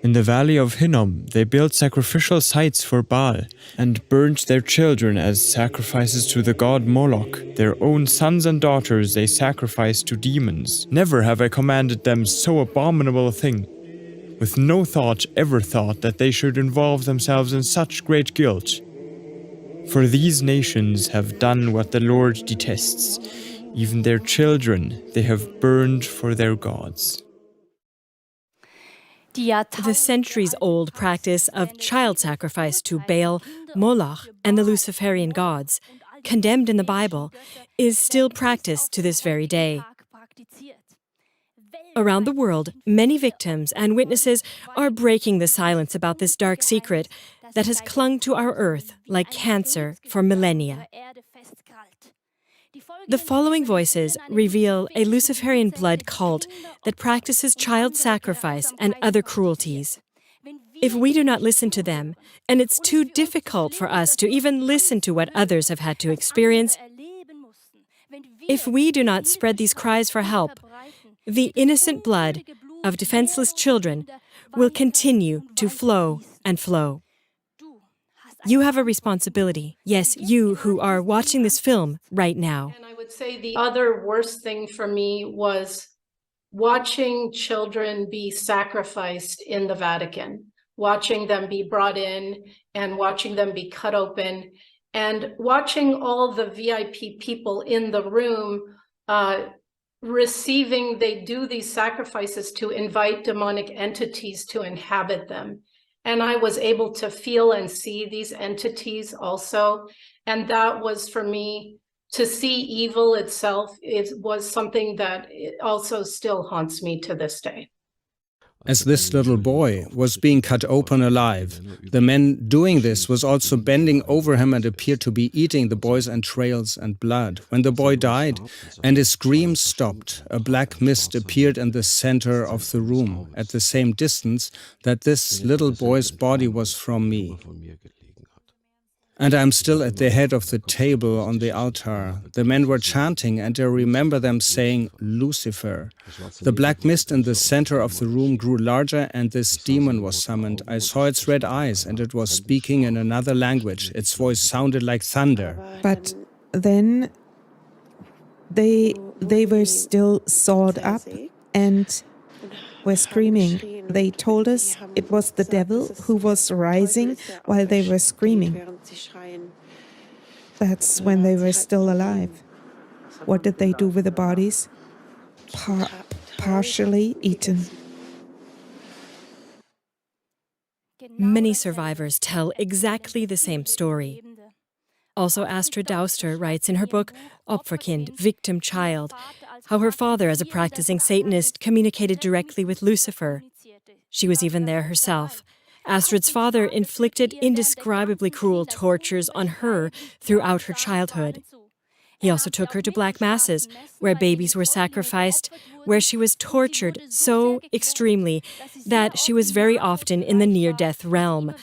In the valley of Hinnom, they built sacrificial sites for Baal and burned their children as sacrifices to the god Moloch. Their own sons and daughters they sacrificed to demons. Never have I commanded them so abominable a thing. With no thought ever thought that they should involve themselves in such great guilt. For these nations have done what the Lord detests. Even their children they have burned for their gods. The centuries-old practice of child sacrifice to Baal, Moloch, and the Luciferian gods, condemned in the Bible, is still practiced to this very day. Around the world, many victims and witnesses are breaking the silence about this dark secret that has clung to our earth like cancer for millennia. The following voices reveal a Luciferian blood cult that practices child sacrifice and other cruelties. If we do not listen to them, and it's too difficult for us to even listen to what others have had to experience, if we do not spread these cries for help, the innocent blood of defenseless children will continue to flow and flow. You have a responsibility. Yes, you who are watching this film right now. And I would say the other worst thing for me was watching children be sacrificed in the Vatican, watching them be brought in and watching them be cut open, and watching all the VIP people in the room they do these sacrifices to invite demonic entities to inhabit them. And I was able to feel and see these entities also. And that was, for me, to see evil itself, it was something that also still haunts me to this day. As this little boy was being cut open alive, the man doing this was also bending over him and appeared to be eating the boy's entrails and blood. When the boy died and his screams stopped, a black mist appeared in the center of the room, at the same distance that this little boy's body was from me. And I'm still at the head of the table on the altar. The men were chanting, and I remember them saying, Lucifer. The black mist in the center of the room grew larger, and this demon was summoned. I saw its red eyes, and it was speaking in another language. Its voice sounded like thunder. But then they were still sawed up and were screaming. They told us it was the devil who was rising while they were screaming. That's when they were still alive. What did they do with the bodies? Partially eaten. Many survivors tell exactly the same story. Also, Astrid Dauster writes in her book, Opferkind, Victim Child, how her father, as a practicing Satanist, communicated directly with Lucifer. She was even there herself. Astrid's father inflicted indescribably cruel tortures on her throughout her childhood. He also took her to black masses, where babies were sacrificed, where she was tortured so extremely that she was very often in the near-death realm,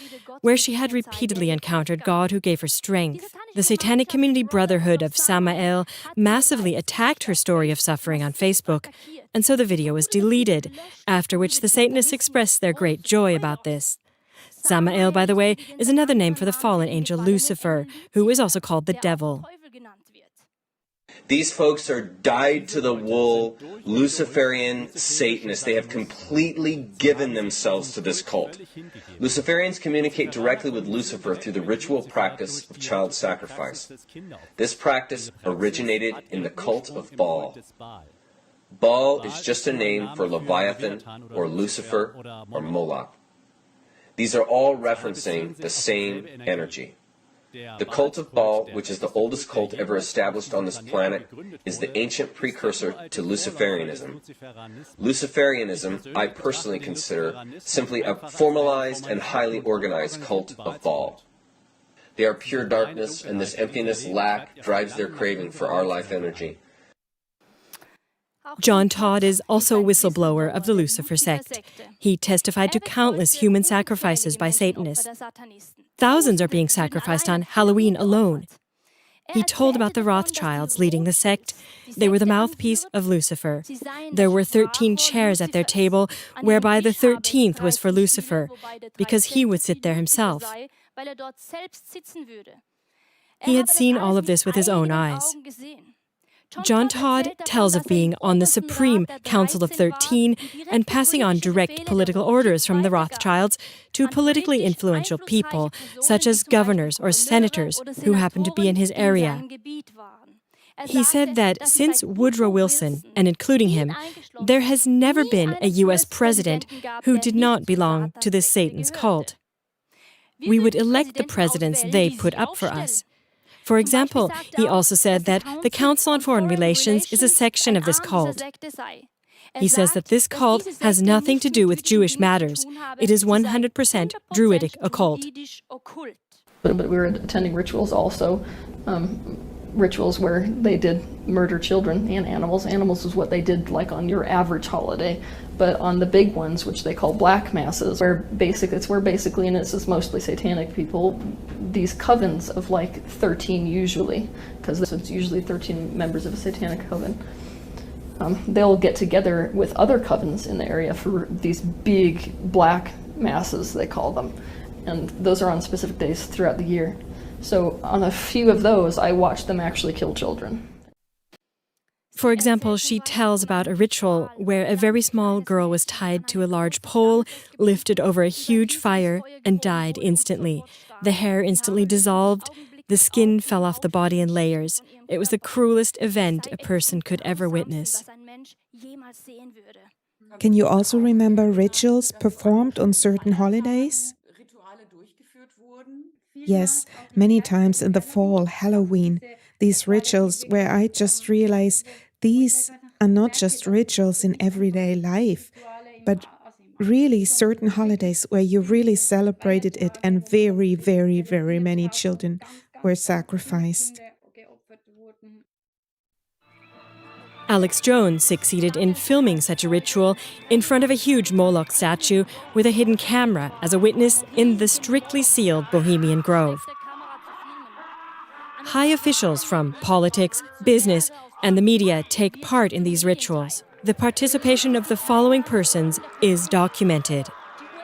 where she had repeatedly encountered God who gave her strength. The Satanic Community Brotherhood of Samael massively attacked her story of suffering on Facebook, and so the video was deleted, after which the Satanists expressed their great joy about this. Samael, by the way, is another name for the fallen angel Lucifer, who is also called the devil. These folks are dyed-to-the-wool Luciferian Satanists. They have completely given themselves to this cult. Luciferians communicate directly with Lucifer through the ritual practice of child sacrifice. This practice originated in the cult of Baal. Baal is just a name for Leviathan or Lucifer or Moloch. These are all referencing the same energy. The cult of Baal, which is the oldest cult ever established on this planet, is the ancient precursor to Luciferianism. Luciferianism, I personally consider, simply a formalized and highly organized cult of Baal. They are pure darkness, and this emptiness, lack, drives their craving for our life energy. John Todd is also a whistleblower of the Lucifer sect. He testified to countless human sacrifices by Satanists. Thousands are being sacrificed on Halloween alone. He told about the Rothschilds leading the sect. They were the mouthpiece of Lucifer. There were 13 chairs at their table, whereby the 13th was for Lucifer, because he would sit there himself. He had seen all of this with his own eyes. John Todd tells of being on the Supreme Council of 13 and passing on direct political orders from the Rothschilds to politically influential people, such as governors or senators who happened to be in his area. He said that since Woodrow Wilson, and including him, there has never been a U.S. president who did not belong to this Satan's cult. We would elect the presidents they put up for us. For example, he also said that the Council on Foreign Relations is a section of this cult. He says that this cult has nothing to do with Jewish matters. It is 100% Druidic occult. But we were attending rituals also, rituals where they did murder children and animals. Animals is what they did like on your average holiday. But on the big ones, which they call black masses, where basically, and this is mostly satanic people, these covens of like 13 usually, because it's usually 13 members of a satanic coven, they'll get together with other covens in the area for these big black masses, they call them. And those are on specific days throughout the year. So on a few of those, I watched them actually kill children. For example, she tells about a ritual where a very small girl was tied to a large pole, lifted over a huge fire, and died instantly. The hair instantly dissolved, the skin fell off the body in layers. It was the cruelest event a person could ever witness. Can you also remember rituals performed on certain holidays? Yes, many times in the fall, Halloween, these rituals where I just realize these are not just rituals in everyday life, but really certain holidays where you really celebrated it and very, very, very many children were sacrificed. Alex Jones succeeded in filming such a ritual in front of a huge Moloch statue with a hidden camera as a witness in the strictly sealed Bohemian Grove. High officials from politics, business, and the media take part in these rituals. The participation of the following persons is documented: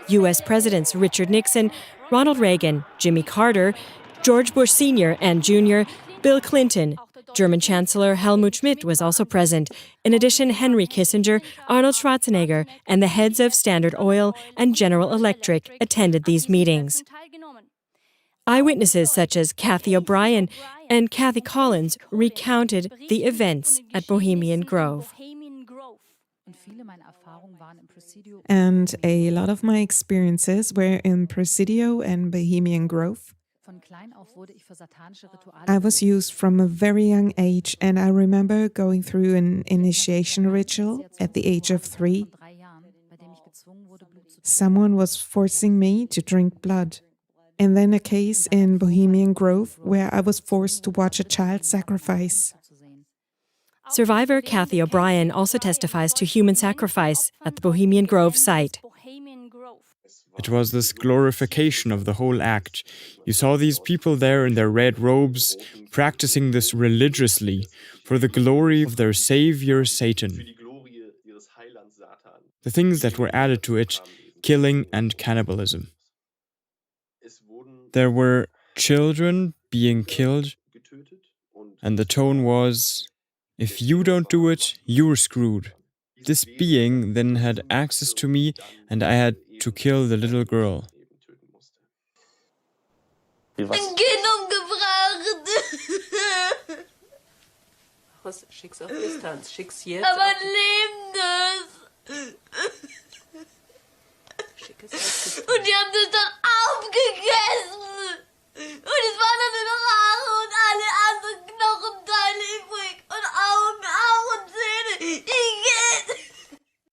U.S. Presidents Richard Nixon, Ronald Reagan, Jimmy Carter, George Bush Sr. and Jr., Bill Clinton. German Chancellor Helmut Schmidt was also present. In addition, Henry Kissinger, Arnold Schwarzenegger, and the heads of Standard Oil and General Electric attended these meetings. Eyewitnesses such as Kathy O'Brien and Kathy Collins recounted the events at Bohemian Grove. And a lot of my experiences were in Presidio and Bohemian Grove. I was used from a very young age, and I remember going through an initiation ritual at the age of 3. Someone was forcing me to drink blood. And then a case in Bohemian Grove where I was forced to watch a child sacrifice. Survivor Kathy O'Brien also testifies to human sacrifice at the Bohemian Grove site. It was this glorification of the whole act. You saw these people there in their red robes, practicing this religiously for the glory of their savior Satan. The things that were added to it, killing and cannibalism. There were children being killed, and the tone was, if you don't do it, you're screwed. This being then had access to me, and I had to kill the little girl. Ein Kind umgebracht. Was? Schick's auf Distanz. Schick's jetzt. Aber lebendes. Und die haben das dann aufgegessen. Und es war dann nur noch Haare und alle anderen Knochenteile übrig. Und Augen auch und Zähne.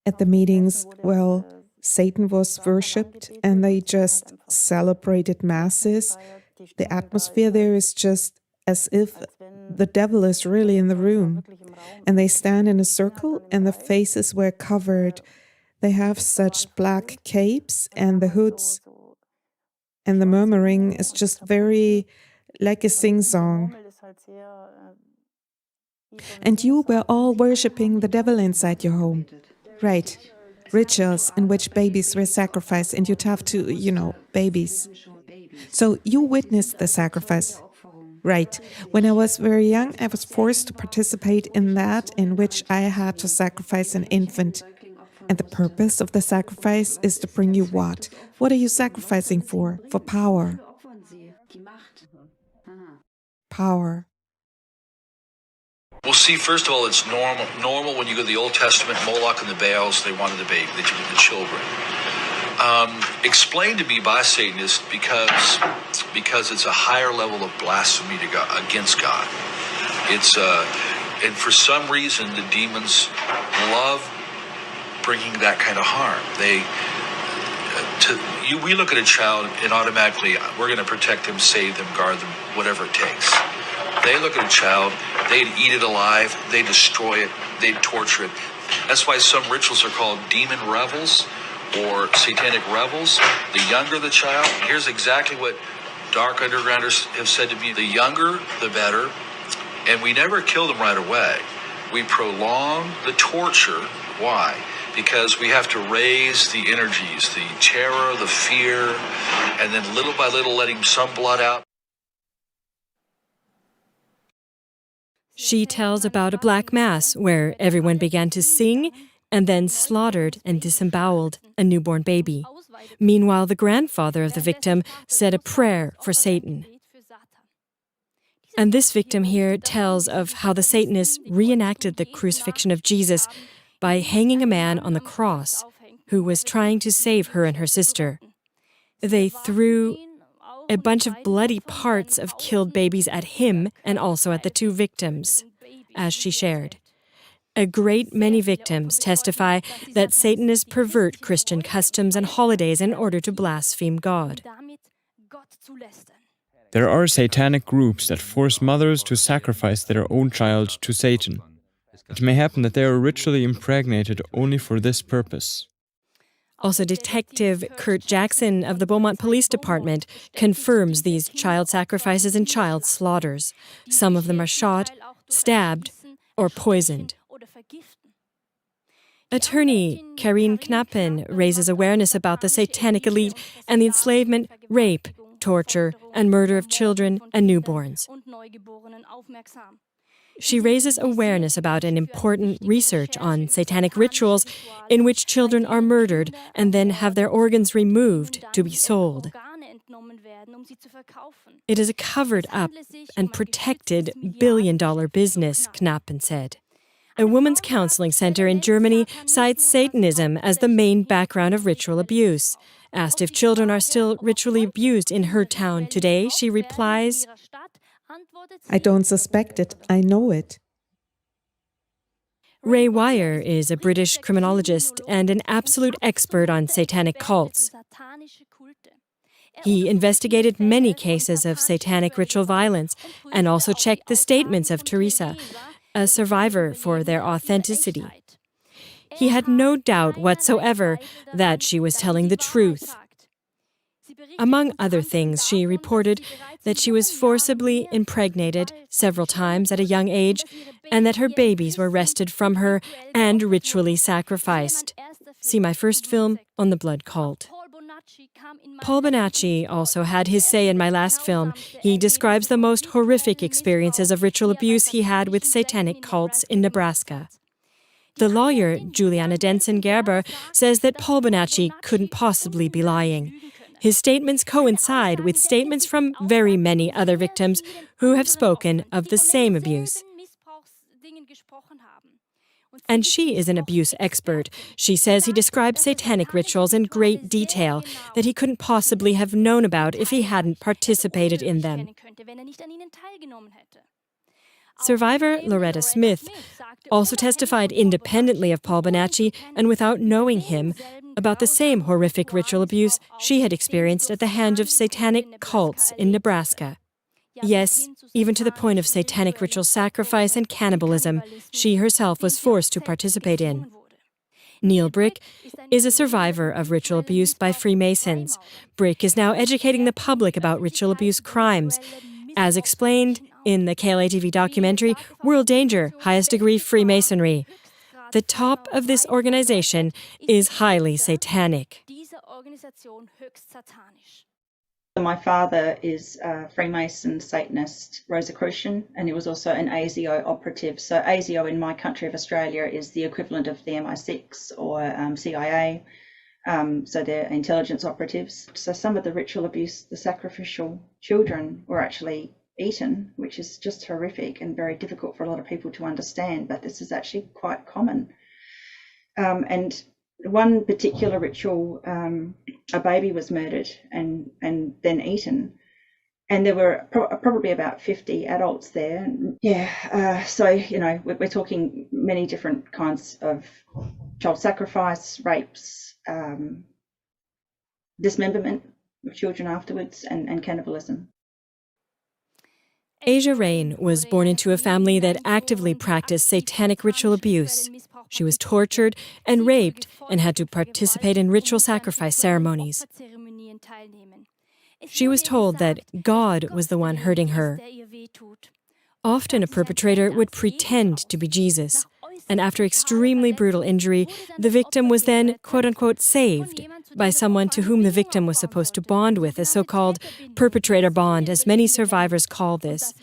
At the meetings, well, Satan was worshipped and they just celebrated masses. The atmosphere there is just as if the devil is really in the room. And they stand in a circle and the faces were covered. They have such black capes and the hoods. And the murmuring is just very like a sing-song. And you were all worshipping the devil inside your home. Right. Rituals in which babies were sacrificed, and you'd have to, babies. So you witnessed the sacrifice. Right. When I was very young, I was forced to participate in that, in which I had to sacrifice an infant. And the purpose of the sacrifice is to bring you what? What are you sacrificing for? For power. Power. Well, see, first of all, it's normal when you go to the Old Testament, Moloch and the Baals, they wanted the baby, they wanted the children. Explained to me by Satanists because it's a higher level of blasphemy to God, against God. It's and for some reason the demons love bringing that kind of harm. We look at a child and automatically we're going to protect them, save them, guard them, whatever it takes. They look at a child, they'd eat it alive, they destroy it, they'd torture it. That's why some rituals are called demon revels or satanic revels. The younger the child, here's exactly what dark undergrounders have said to me: the younger, the better. And we never kill them right away. We prolong the torture. Why? Because we have to raise the energies, the terror, the fear, and then little by little letting some blood out. She tells about a black mass where everyone began to sing and then slaughtered and disemboweled a newborn baby. Meanwhile, the grandfather of the victim said a prayer for Satan. And this victim here tells of how the Satanists reenacted the crucifixion of Jesus by hanging a man on the cross who was trying to save her and her sister. They threw a bunch of bloody parts of killed babies at him and also at the two victims, as she shared. A great many victims testify that Satanists pervert Christian customs and holidays in order to blaspheme God. There are satanic groups that force mothers to sacrifice their own child to Satan. It may happen that they are ritually impregnated only for this purpose. Also, Detective Kurt Jackson of the Beaumont Police Department confirms these child sacrifices and child slaughters. Some of them are shot, stabbed, or poisoned. Attorney Karine Knappen raises awareness about the satanic elite and the enslavement, rape, torture, and murder of children and newborns. She raises awareness about an important research on satanic rituals in which children are murdered and then have their organs removed to be sold. It is a covered-up and protected billion-dollar business, Knappen said. A women's counseling center in Germany cites Satanism as the main background of ritual abuse. Asked if children are still ritually abused in her town today, she replies, I don't suspect it, I know it. Ray Wire is a British criminologist and an absolute expert on satanic cults. He investigated many cases of satanic ritual violence and also checked the statements of Teresa, a survivor, for their authenticity. He had no doubt whatsoever that she was telling the truth. Among other things, she reported that she was forcibly impregnated several times at a young age and that her babies were wrested from her and ritually sacrificed. See my first film on the blood cult. Paul Bonacci also had his say in my last film. He describes the most horrific experiences of ritual abuse he had with satanic cults in Nebraska. The lawyer, Juliana Denson-Gerber, says that Paul Bonacci couldn't possibly be lying. His statements coincide with statements from very many other victims who have spoken of the same abuse. And she is an abuse expert. She says he described satanic rituals in great detail that he couldn't possibly have known about if he hadn't participated in them. Survivor Loretta Smith also testified independently of Paul Bonacci and without knowing him about the same horrific ritual abuse she had experienced at the hand of satanic cults in Nebraska. Yes, even to the point of satanic ritual sacrifice and cannibalism she herself was forced to participate in. Neil Brick is a survivor of ritual abuse by Freemasons. Brick is now educating the public about ritual abuse crimes as explained in the KLA-TV documentary World Danger, Highest Degree Freemasonry. The top of this organization is highly satanic. My father is a Freemason Satanist Rosicrucian, and he was also an ASIO operative. So ASIO in my country of Australia is the equivalent of the MI6 or CIA. So they're intelligence operatives. So some of the ritual abuse, the sacrificial children were actually eaten, which is just horrific and very difficult for a lot of people to understand, but this is actually quite common. And one particular ritual, a baby was murdered and then eaten, and there were probably about 50 adults there. So we're talking many different kinds of child sacrifice, rapes, dismemberment of children afterwards, and cannibalism. Asia Rain was born into a family that actively practiced satanic ritual abuse. She was tortured and raped and had to participate in ritual sacrifice ceremonies. She was told that God was the one hurting her. Often a perpetrator would pretend to be Jesus, and after extremely brutal injury, the victim was then, quote-unquote, saved by someone to whom the victim was supposed to bond with, a so-called perpetrator bond, as many survivors call this.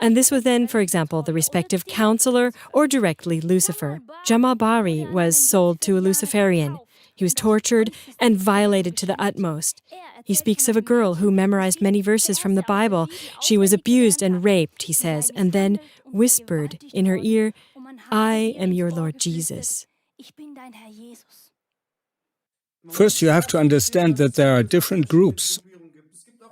And this was then, for example, the respective counselor or directly Lucifer. Jamal Bari was sold to a Luciferian. He was tortured and violated to the utmost. He speaks of a girl who memorized many verses from the Bible. She was abused and raped, he says, and then whispered in her ear, "I am your Lord Jesus." First, you have to understand that there are different groups.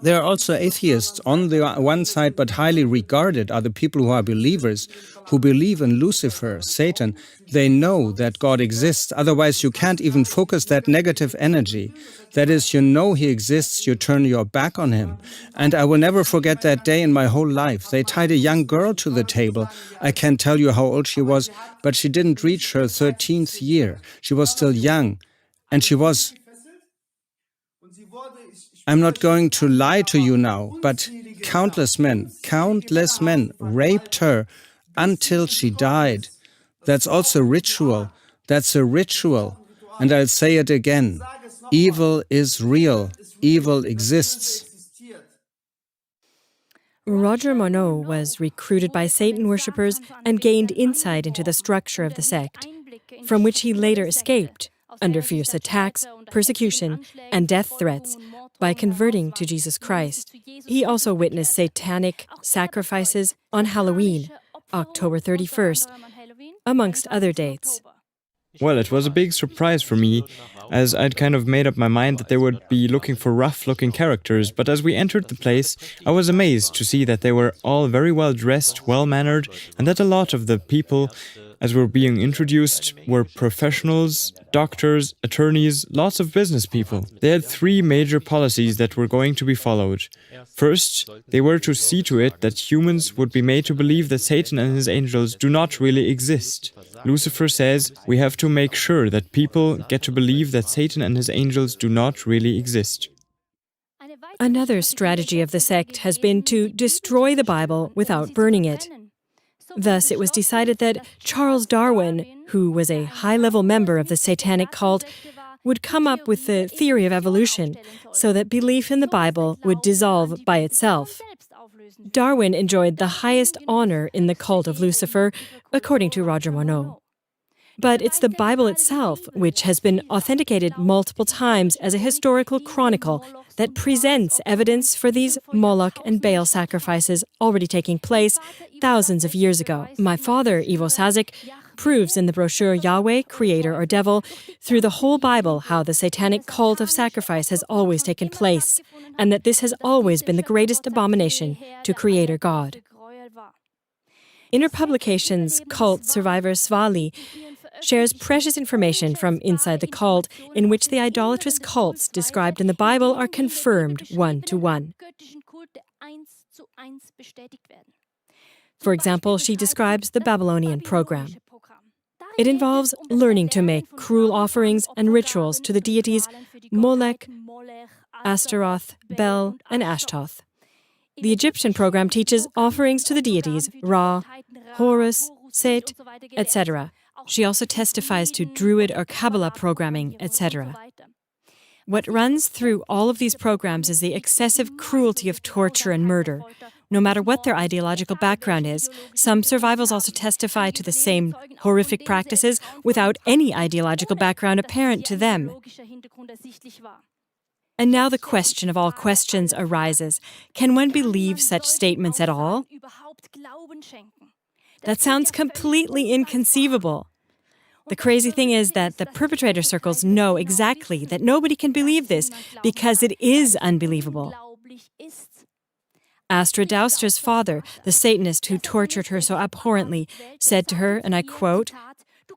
There are also atheists on the one side, but highly regarded are the people who are believers, who believe in Lucifer, Satan. They know that God exists, otherwise you can't even focus that negative energy. That is, you know he exists, you turn your back on him. And I will never forget that day in my whole life. They tied a young girl to the table. I can't tell you how old she was, but she didn't reach her 13th year. She was still young, and she was... I'm not going to lie to you now, but countless men raped her until she died. That's also ritual. That's a ritual. And I'll say it again. Evil is real. Evil exists. Roger Monod was recruited by Satan worshippers and gained insight into the structure of the sect, from which he later escaped under fierce attacks, persecution, and death threats by converting to Jesus Christ. He also witnessed satanic sacrifices on Halloween, October 31st, amongst other dates. Well, it was a big surprise for me, as I'd kind of made up my mind that they would be looking for rough-looking characters, but as we entered the place, I was amazed to see that they were all very well-dressed, well-mannered, and that a lot of the people, as were being introduced, were professionals, doctors, attorneys, lots of business people. They had 3 major policies that were going to be followed. First, they were to see to it that humans would be made to believe that Satan and his angels do not really exist. Lucifer says we have to make sure that people get to believe that Satan and his angels do not really exist. Another strategy of the sect has been to destroy the Bible without burning it. Thus, it was decided that Charles Darwin, who was a high-level member of the satanic cult, would come up with the theory of evolution so that belief in the Bible would dissolve by itself. Darwin enjoyed the highest honor in the cult of Lucifer, according to Roger Monod. But it's the Bible itself, which has been authenticated multiple times as a historical chronicle that presents evidence for these Moloch and Baal sacrifices already taking place thousands of years ago. My father, Ivo Sazik, proves in the brochure Yahweh, Creator or Devil, through the whole Bible how the satanic cult of sacrifice has always taken place, and that this has always been the greatest abomination to Creator God. In her publications, cult survivor Svali shares precious information from inside the cult in which the idolatrous cults described in the Bible are confirmed one-to-one. For example, she describes the Babylonian program. It involves learning to make cruel offerings and rituals to the deities Molech, Astaroth, Bel, and Ashtaroth. The Egyptian program teaches offerings to the deities Ra, Horus, Set, etc. She also testifies to Druid or Kabbalah programming, etc. What runs through all of these programs is the excessive cruelty of torture and murder. No matter what their ideological background is, some survivals also testify to the same horrific practices without any ideological background apparent to them. And now the question of all questions arises. Can one believe such statements at all? That sounds completely inconceivable. The crazy thing is that the perpetrator circles know exactly that nobody can believe this because it is unbelievable. Astra Douster's father, the Satanist who tortured her so abhorrently, said to her, and I quote,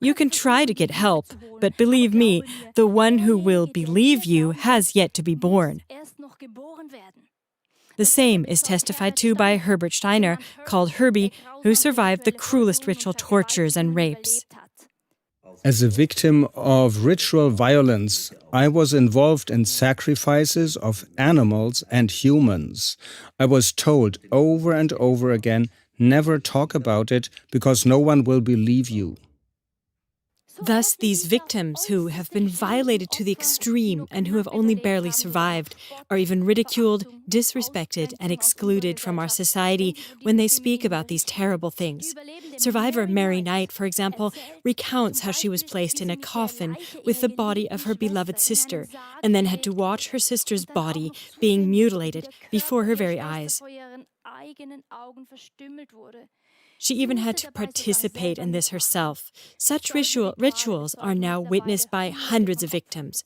"You can try to get help, but believe me, the one who will believe you has yet to be born." The same is testified to by Herbert Steiner, called Herbie, who survived the cruelest ritual tortures and rapes. As a victim of ritual violence, I was involved in sacrifices of animals and humans. I was told over and over again, never talk about it because no one will believe you. Thus, these victims who have been violated to the extreme and who have only barely survived are even ridiculed, disrespected, and excluded from our society when they speak about these terrible things. Survivor Mary Knight, for example, recounts how she was placed in a coffin with the body of her beloved sister and then had to watch her sister's body being mutilated before her very eyes. She even had to participate in this herself. Such rituals are now witnessed by hundreds of victims.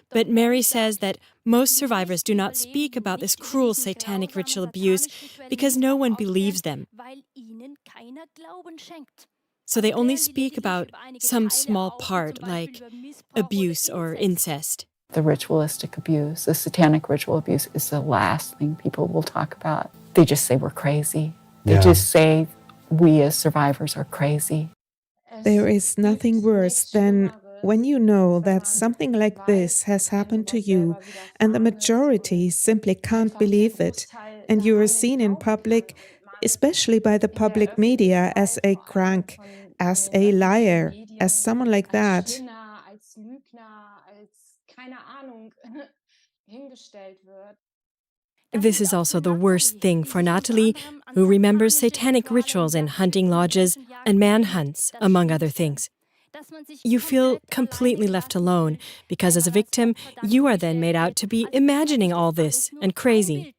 But Mary says that most survivors do not speak about this cruel satanic ritual abuse because no one believes them. So they only speak about some small part, like abuse or incest. The ritualistic abuse, the satanic ritual abuse, is the last thing people will talk about. They just say we're crazy. They just say we as survivors are crazy. There is nothing worse than when you know that something like this has happened to you and the majority simply can't believe it, and you are seen in public, especially by the public media, as a crank, as a liar, as someone like that. This is also the worst thing for Natalie, who remembers satanic rituals in hunting lodges and manhunts, among other things. You feel completely left alone because as a victim, you are then made out to be imagining all this and crazy.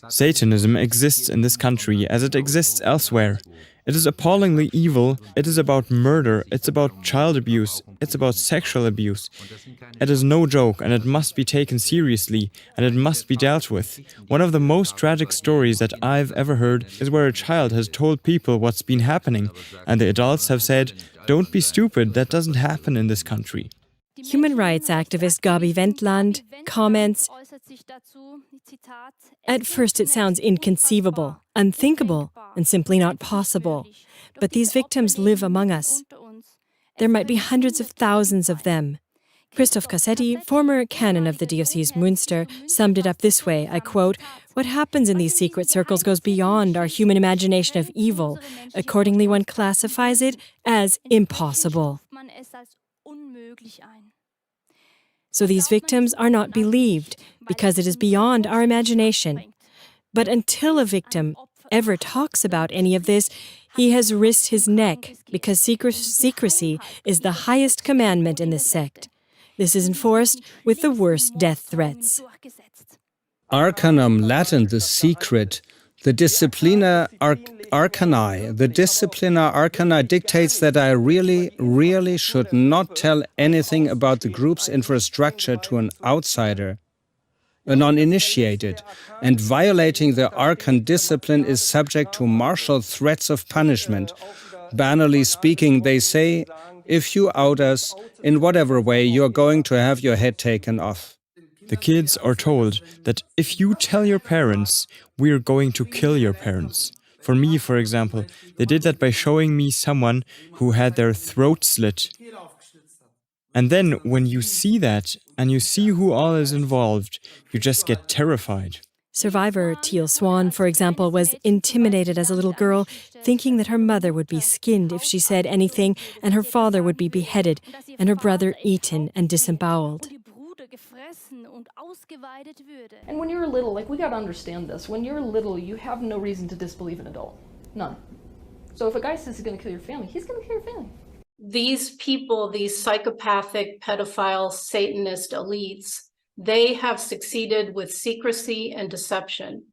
Satanism exists in this country as it exists elsewhere. It is appallingly evil, it is about murder, it's about child abuse, it's about sexual abuse. It is no joke and it must be taken seriously and it must be dealt with. One of the most tragic stories that I've ever heard is where a child has told people what's been happening and the adults have said, "Don't be stupid, that doesn't happen in this country." Human rights activist Gabi Wendland comments, "At first it sounds inconceivable, unthinkable, and simply not possible. But these victims live among us. There might be hundreds of thousands of them." Christoph Cassetti, former canon of the Diocese Münster, summed it up this way, I quote, "What happens in these secret circles goes beyond our human imagination of evil. Accordingly, one classifies it as impossible." So these victims are not believed because it is beyond our imagination. But until a victim ever talks about any of this, he has risked his neck because secrecy is the highest commandment in this sect. This is enforced with the worst death threats. Arcanum, Latin, the secret. The Disciplina Arcanae. The Disciplina Arcanae dictates that I really should not tell anything about the group's infrastructure to an outsider, a non-initiated, and violating the Arcan discipline is subject to martial threats of punishment. Banally speaking, they say, if you out us, in whatever way, you're going to have your head taken off. The kids are told that if you tell your parents, we're going to kill your parents. For me, for example, they did that by showing me someone who had their throat slit. And then when you see that and you see who all is involved, you just get terrified. Survivor Teal Swan, for example, was intimidated as a little girl, thinking that her mother would be skinned if she said anything, and her father would be beheaded, and her brother eaten and disemboweled. And when you're little, like, we got to understand this. When you're little, you have no reason to disbelieve an adult. None. So if a guy says he's going to kill your family, he's going to kill your family. These people, these psychopathic, pedophile, Satanist elites, they have succeeded with secrecy and deception.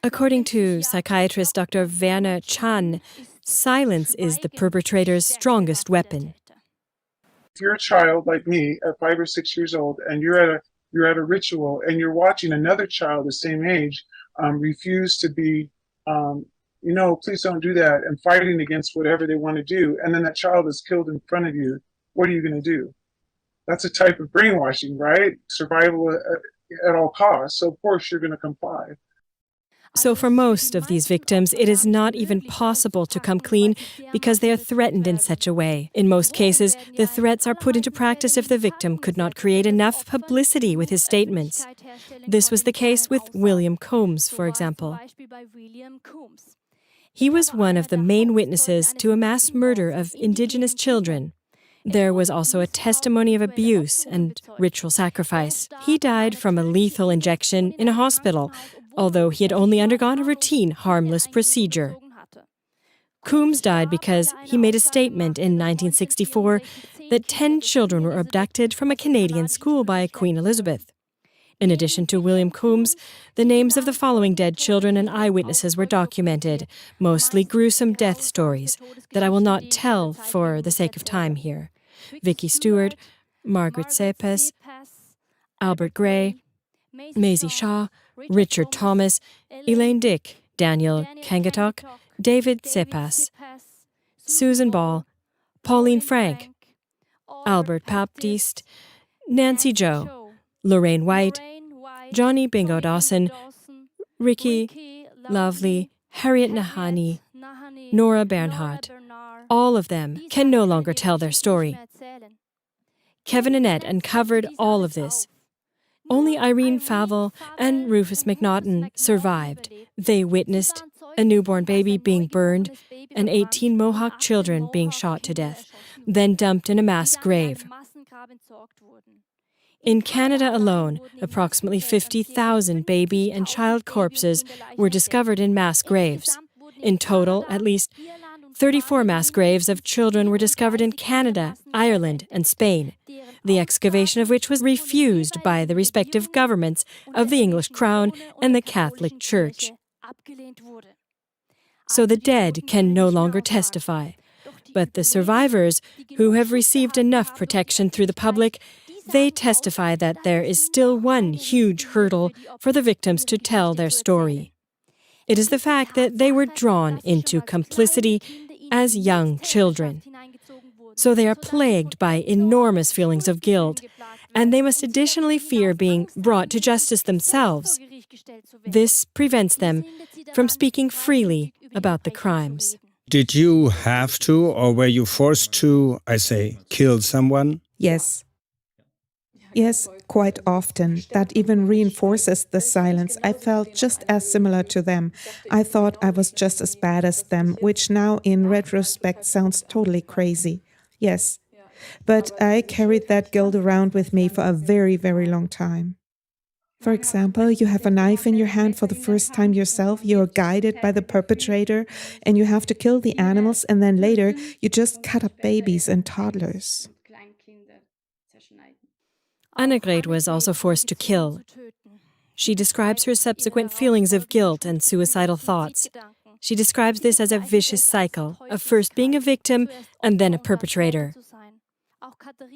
According to psychiatrist Dr. Werner Chan, silence is the perpetrator's strongest weapon. If you're a child like me at 5 or 6 years old and you're at a ritual and you're watching another child the same age refuse to be, please don't do that, and fighting against whatever they want to do, and then that child is killed in front of you, what are you going to do? That's a type of brainwashing, right? Survival at all costs. So of course you're going to comply. So for most of these victims, it is not even possible to come clean because they are threatened in such a way. In most cases, the threats are put into practice if the victim could not create enough publicity with his statements. This was the case with William Combs, for example. He was one of the main witnesses to a mass murder of Indigenous children. There was also a testimony of abuse and ritual sacrifice. He died from a lethal injection in a hospital, although he had only undergone a routine, harmless procedure. Coombs died because he made a statement in 1964 that 10 children were abducted from a Canadian school by Queen Elizabeth. In addition to William Coombs, the names of the following dead children and eyewitnesses were documented, mostly gruesome death stories that I will not tell for the sake of time here. Vicky Stewart, Margaret Sepes, Albert Gray, Maisie Shaw, Richard Thomas, Elaine Dick, Daniel Kangatok, David Sepas, Susan Ball, Pauline Frank, Albert Baptiste, Nancy Joe, Lorraine White, Johnny Bingo Dawson, Ricky, Lovely, Harriet Nahani, Nora Bernhardt. All of them can no longer tell their story. Kevin Annette uncovered all of this. Only Irene Favell and Rufus McNaughton survived. They witnessed a newborn baby being burned and 18 Mohawk children being shot to death, then dumped in a mass grave. In Canada alone, approximately 50,000 baby and child corpses were discovered in mass graves. In total, at least 34 mass graves of children were discovered in Canada, Ireland, and Spain, the excavation of which was refused by the respective governments of the English Crown and the Catholic Church. So the dead can no longer testify. But the survivors, who have received enough protection through the public, they testify that there is still one huge hurdle for the victims to tell their story. It is the fact that they were drawn into complicity as young children. So they are plagued by enormous feelings of guilt, and they must additionally fear being brought to justice themselves. This prevents them from speaking freely about the crimes. Did you have to, or were you forced to, kill someone? Yes. Yes, quite often. That even reinforces the silence. I felt just as similar to them. I thought I was just as bad as them, which now in retrospect sounds totally crazy. Yes. But I carried that guilt around with me for a very, very long time. For example, you have a knife in your hand for the first time yourself, you're guided by the perpetrator, and you have to kill the animals, and then later you just cut up babies and toddlers. Annegret was also forced to kill. She describes her subsequent feelings of guilt and suicidal thoughts. She describes this as a vicious cycle of first being a victim and then a perpetrator.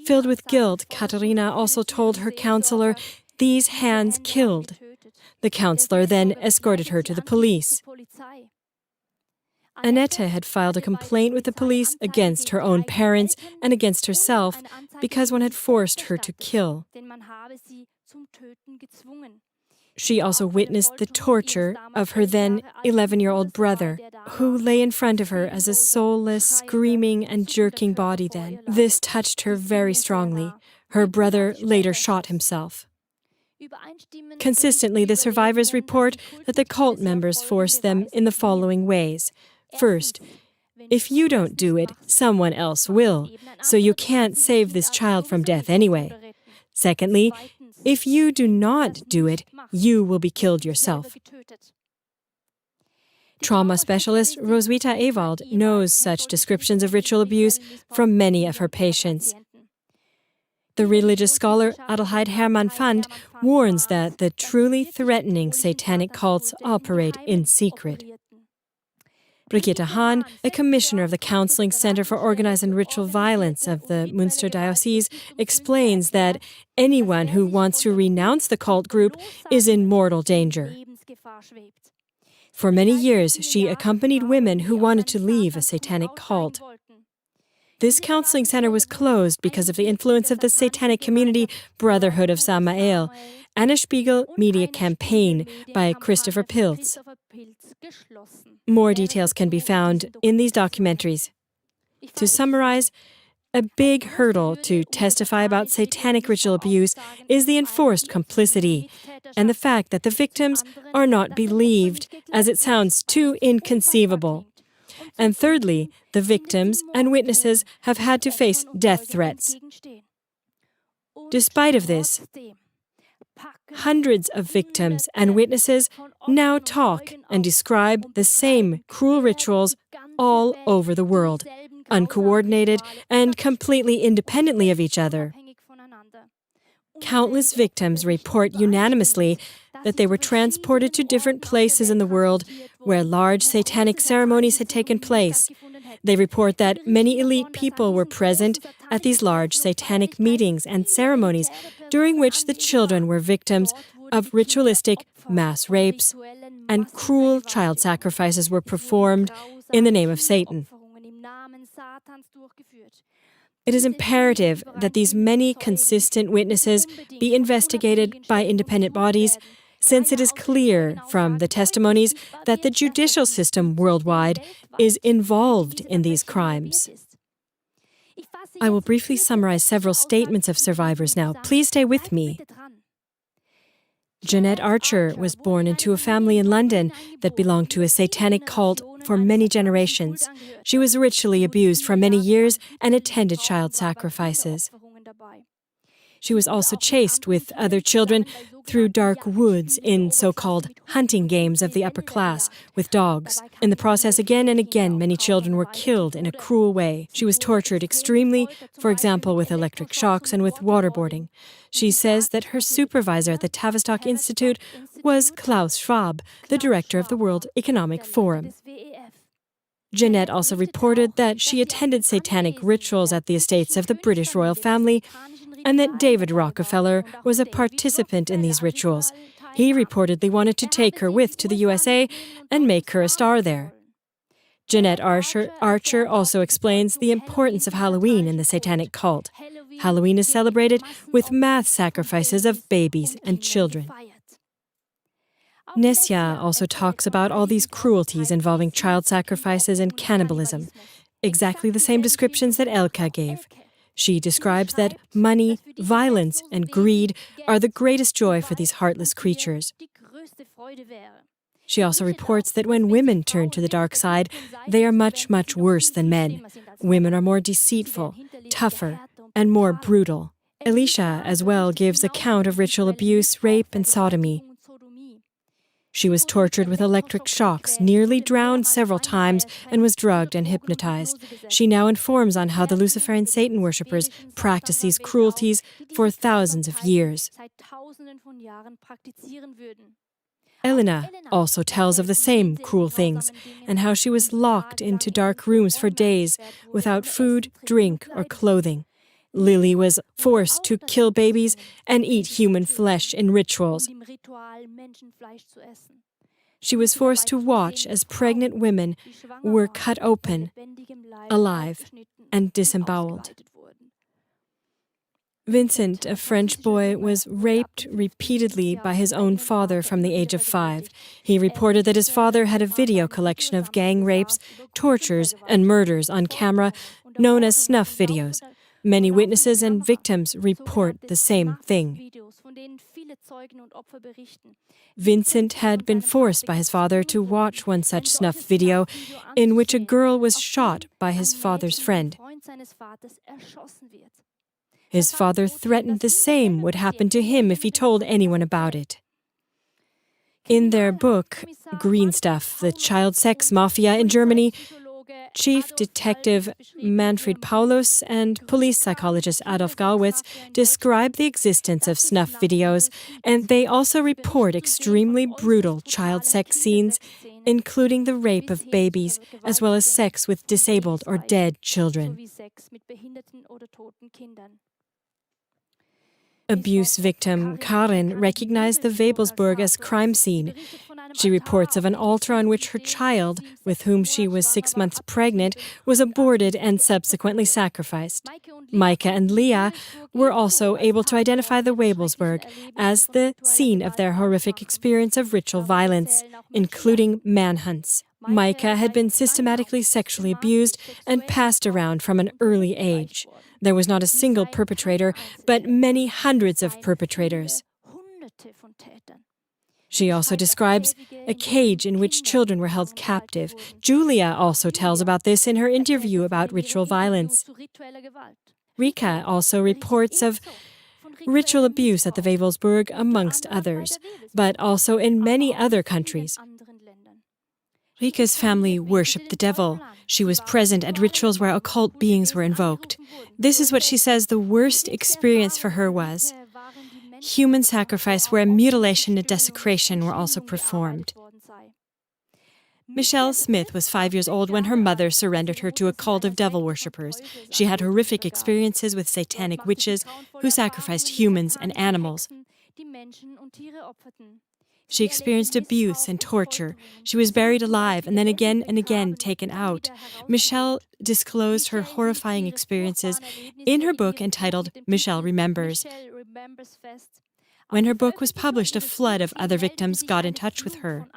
Filled with guilt, Katharina also told her counselor, "These hands killed." The counselor then escorted her to the police. Annette had filed a complaint with the police against her own parents and against herself because one had forced her to kill. She also witnessed the torture of her then 11-year-old brother, who lay in front of her as a soulless, screaming and jerking body then. This touched her very strongly. Her brother later shot himself. Consistently, the survivors report that the cult members forced them in the following ways. First, if you don't do it, someone else will, so you can't save this child from death anyway. Secondly, if you do not do it, you will be killed yourself. Trauma specialist Roswitha Ewald knows such descriptions of ritual abuse from many of her patients. The religious scholar Adelheid Hermann Pfand warns that the truly threatening satanic cults operate in secret. Brigitte Hahn, a commissioner of the Counseling Center for Organized and Ritual Violence of the Münster Diocese, explains that anyone who wants to renounce the cult group is in mortal danger. For many years, she accompanied women who wanted to leave a satanic cult. This counseling center was closed because of the influence of the satanic community Brotherhood of Samael and a Spiegel media campaign by Christopher Pilz. More details can be found in these documentaries. To summarize, a big hurdle to testify about satanic ritual abuse is the enforced complicity and the fact that the victims are not believed, as it sounds too inconceivable. And thirdly, the victims and witnesses have had to face death threats. Despite of this, hundreds of victims and witnesses now talk and describe the same cruel rituals all over the world, uncoordinated and completely independently of each other. Countless victims report unanimously that they were transported to different places in the world where large satanic ceremonies had taken place. They report that many elite people were present at these large satanic meetings and ceremonies during which the children were victims of ritualistic mass rapes and cruel child sacrifices were performed in the name of Satan. It is imperative that these many consistent witnesses be investigated by independent bodies, since it is clear from the testimonies that the judicial system worldwide is involved in these crimes. I will briefly summarize several statements of survivors now. Please stay with me. Jeanette Archer was born into a family in London that belonged to a satanic cult for many generations. She was ritually abused for many years and attended child sacrifices. She was also chased with other children through dark woods in so-called hunting games of the upper class with dogs. In the process, again and again, many children were killed in a cruel way. She was tortured extremely, for example, with electric shocks and with waterboarding. She says that her supervisor at the Tavistock Institute was Klaus Schwab, the director of the World Economic Forum. Jeanette also reported that she attended satanic rituals at the estates of the British royal family and that David Rockefeller was a participant in these rituals. He reportedly wanted to take her with to the USA and make her a star there. Jeanette Archer also explains the importance of Halloween in the satanic cult. Halloween is celebrated with mass sacrifices of babies and children. Nessia also talks about all these cruelties involving child sacrifices and cannibalism, exactly the same descriptions that Elka gave. She describes that money, violence, and greed are the greatest joy for these heartless creatures. She also reports that when women turn to the dark side, they are much, much worse than men. Women are more deceitful, tougher, and more brutal. Elisha as well gives account of ritual abuse, rape, and sodomy. She was tortured with electric shocks, nearly drowned several times, and was drugged and hypnotized. She now informs on how the Luciferian Satan worshippers practice these cruelties for thousands of years. Elena also tells of the same cruel things, and how she was locked into dark rooms for days without food, drink, or clothing. Lily was forced to kill babies and eat human flesh in rituals. She was forced to watch as pregnant women were cut open, alive, and disemboweled. Vincent, a French boy, was raped repeatedly by his own father from the age of 5. He reported that his father had a video collection of gang rapes, tortures, and murders on camera, known as snuff videos. Many witnesses and victims report the same thing. Vincent had been forced by his father to watch one such snuff video in which a girl was shot by his father's friend. His father threatened the same would happen to him if he told anyone about it. In their book, Green Stuff, the Child Sex Mafia in Germany, Chief Detective Manfred Paulus and police psychologist Adolf Galwitz describe the existence of snuff videos, and they also report extremely brutal child sex scenes, including the rape of babies, as well as sex with disabled or dead children. Abuse victim Karin recognized the Webelsburg as crime scene. She reports of an altar on which her child, with whom she was 6 months pregnant, was aborted and subsequently sacrificed. Micah and Leah were also able to identify the Webelsburg as the scene of their horrific experience of ritual violence, including manhunts. Micah had been systematically sexually abused and passed around from an early age. There was not a single perpetrator, but many hundreds of perpetrators. She also describes a cage in which children were held captive. Julia also tells about this in her interview about ritual violence. Rika also reports of ritual abuse at the Wewelsburg, amongst others, but also in many other countries. Rika's family worshipped the devil. She was present at rituals where occult beings were invoked. This is what she says the worst experience for her was. Human sacrifice where mutilation and desecration were also performed. Michelle Smith was 5 years old when her mother surrendered her to a cult of devil worshippers. She had horrific experiences with satanic witches who sacrificed humans and animals. She experienced abuse and torture. She was buried alive and then again and again taken out. Michelle disclosed her horrifying experiences in her book entitled Michelle Remembers. When her book was published, a flood of other victims got in touch with her.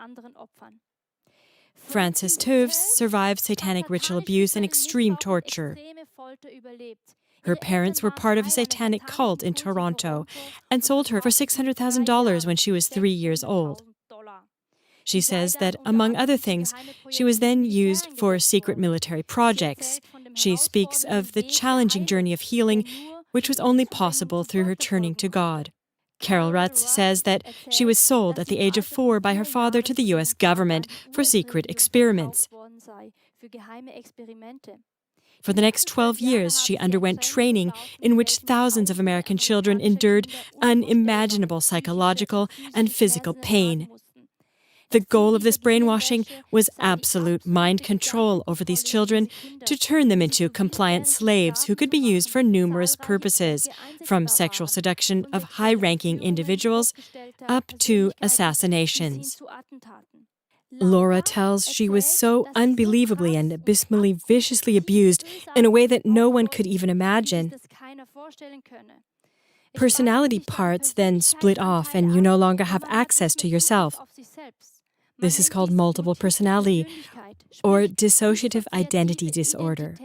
Frances Toews survived satanic ritual abuse and extreme torture. Her parents were part of a satanic cult in Toronto and sold her for $600,000 when she was 3 years old. She says that, among other things, she was then used for secret military projects. She speaks of the challenging journey of healing, which was only possible through her turning to God. Carol Rutz says that she was sold at the age of 4 by her father to the U.S. government for secret experiments. For the next 12 years, she underwent training in which thousands of American children endured unimaginable psychological and physical pain. The goal of this brainwashing was absolute mind control over these children to turn them into compliant slaves who could be used for numerous purposes, from sexual seduction of high-ranking individuals up to assassinations. Laura tells she was so unbelievably and abysmally viciously abused in a way that no one could even imagine. Personality parts then split off and you no longer have access to yourself. This is called multiple personality or dissociative identity disorder.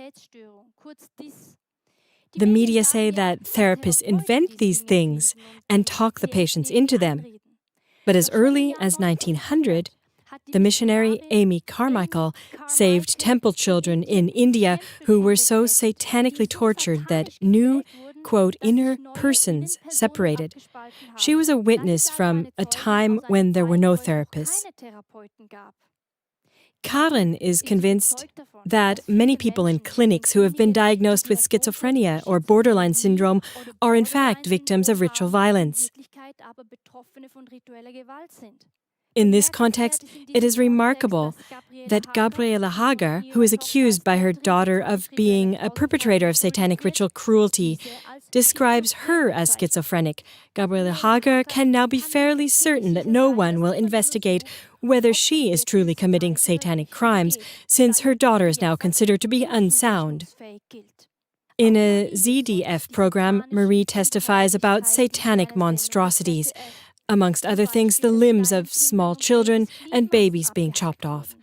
The media say that therapists invent these things and talk the patients into them. But as early as 1900, the missionary Amy Carmichael saved temple children in India who were so satanically tortured that new, quote, inner persons separated. She was a witness from a time when there were no therapists. Karen is convinced that many people in clinics who have been diagnosed with schizophrenia or borderline syndrome are in fact victims of ritual violence. In this context, it is remarkable that Gabriele Hager, who is accused by her daughter of being a perpetrator of satanic ritual cruelty, describes her as schizophrenic. Gabriele Hager can now be fairly certain that no one will investigate whether she is truly committing satanic crimes, since her daughter is now considered to be unsound. In a ZDF program, Marie testifies about satanic monstrosities, amongst other things the limbs of small children and babies being chopped off.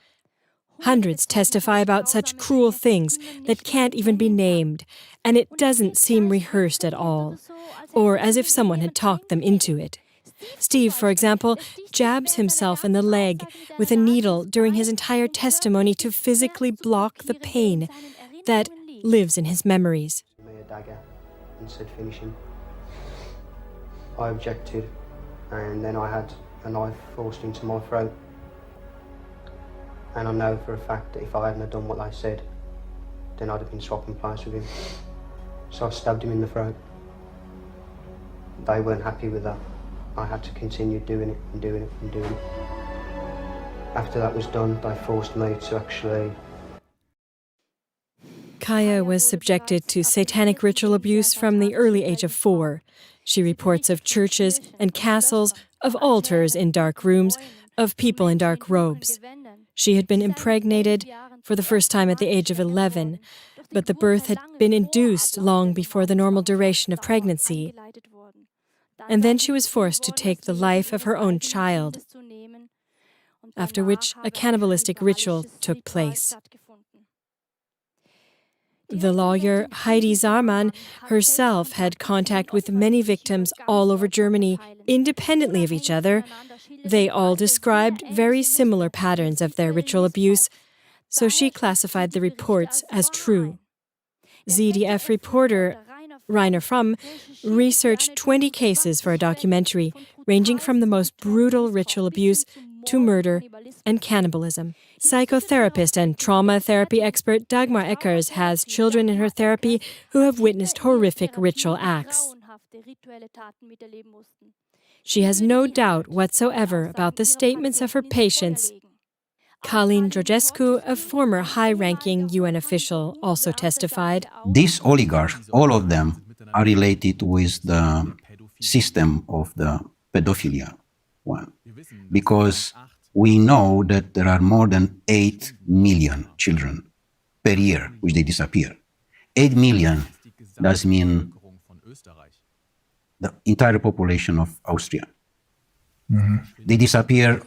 Hundreds testify about such cruel things that can't even be named, and it doesn't seem rehearsed at all, or as if someone had talked them into it. Steve, for example, jabs himself in the leg with a needle during his entire testimony to physically block the pain that lives in his memories. A dagger and said finish him. I objected, and then I had a knife forced into my throat. And I know for a fact that if I hadn't have done what they said, then I'd have been swapping place with him. So I stabbed him in the throat. They weren't happy with that. I had to continue doing it and doing it and doing it. After that was done, they forced me to actually... Kaya was subjected to satanic ritual abuse from the early age of 4. She reports of churches and castles, of altars in dark rooms, of people in dark robes. She had been impregnated for the first time at the age of 11, but the birth had been induced long before the normal duration of pregnancy. And then she was forced to take the life of her own child, after which a cannibalistic ritual took place. The lawyer Heidi Sarman herself had contact with many victims all over Germany, independently of each other. They all described very similar patterns of their ritual abuse, so she classified the reports as true. ZDF reporter Rainer Fromm researched 20 cases for a documentary, ranging from the most brutal ritual abuse to murder and cannibalism. Psychotherapist and trauma therapy expert Dagmar Eckers has children in her therapy who have witnessed horrific ritual acts. She has no doubt whatsoever about the statements of her patients. Kalin Georgescu, a former high-ranking UN official, also testified. These oligarchs, all of them, are related with the system of the pedophilia one. Because we know that there are more than 8 million children per year which they disappear. 8 million does mean the entire population of Austria. Mm-hmm. They disappear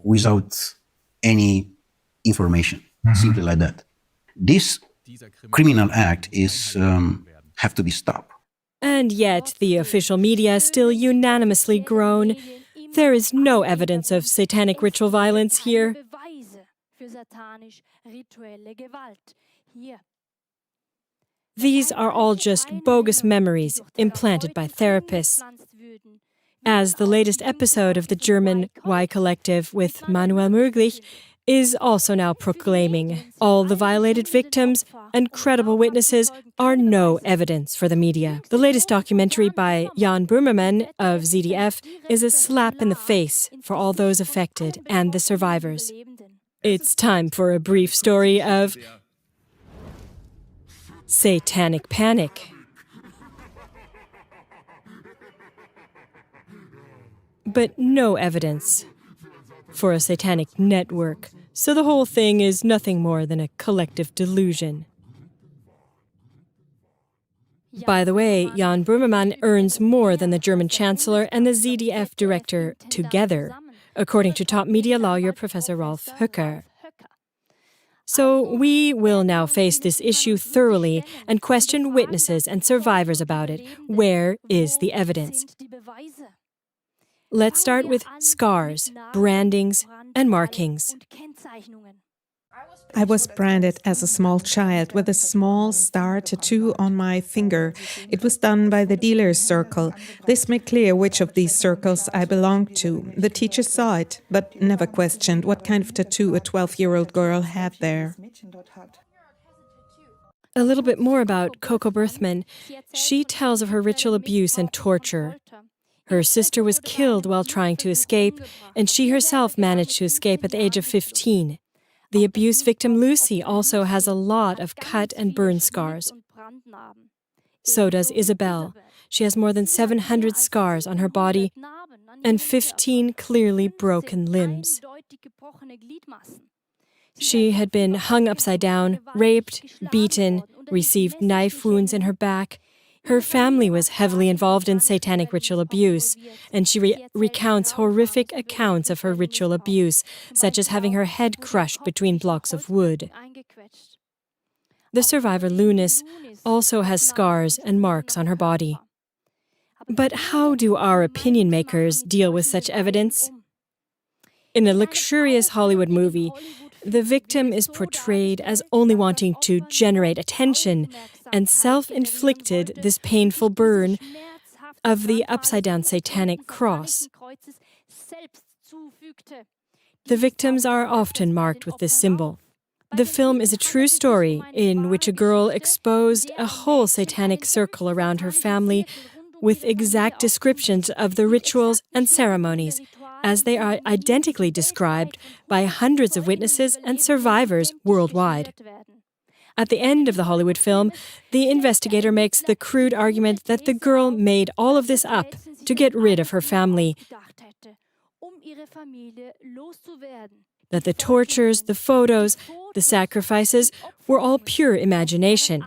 without any information, simply like that. This criminal act is have to be stopped. And yet the official media still unanimously groan, there is no evidence of satanic ritual violence here. These are all just bogus memories implanted by therapists. As the latest episode of the German Y Collective with Manuel Möglich is also now proclaiming, all the violated victims and credible witnesses are no evidence for the media. The latest documentary by Jan Böhmermann of ZDF is a slap in the face for all those affected and the survivors. It's time for a brief story of satanic panic. But no evidence for a satanic network, so the whole thing is nothing more than a collective delusion. By the way, Jan Böhmermann earns more than the German Chancellor and the ZDF director together, according to top media lawyer Professor Rolf Höcker. So we will now face this issue thoroughly and question witnesses and survivors about it. Where is the evidence? Let's start with scars, brandings, and markings. I was branded as a small child with a small star tattoo on my finger. It was done by the dealer's circle. This made clear which of these circles I belonged to. The teacher saw it, but never questioned what kind of tattoo a 12-year-old girl had there. A little bit more about Coco Berthmann. She tells of her ritual abuse and torture. Her sister was killed while trying to escape, and she herself managed to escape at the age of 15. The abuse victim Lucy also has a lot of cut and burn scars. So does Isabel. She has more than 700 scars on her body and 15 clearly broken limbs. She had been hung upside down, raped, beaten, received knife wounds in her back. Her family was heavily involved in satanic ritual abuse, and she recounts horrific accounts of her ritual abuse, such as having her head crushed between blocks of wood. The survivor, Lunis, also has scars and marks on her body. But how do our opinion makers deal with such evidence? In a luxurious Hollywood movie, the victim is portrayed as only wanting to generate attention and self-inflicted this painful burn of the upside-down satanic cross. The victims are often marked with this symbol. The film is a true story in which a girl exposed a whole satanic circle around her family with exact descriptions of the rituals and ceremonies, as they are identically described by hundreds of witnesses and survivors worldwide. At the end of the Hollywood film, the investigator makes the crude argument that the girl made all of this up to get rid of her family, that the tortures, the photos, the sacrifices were all pure imagination,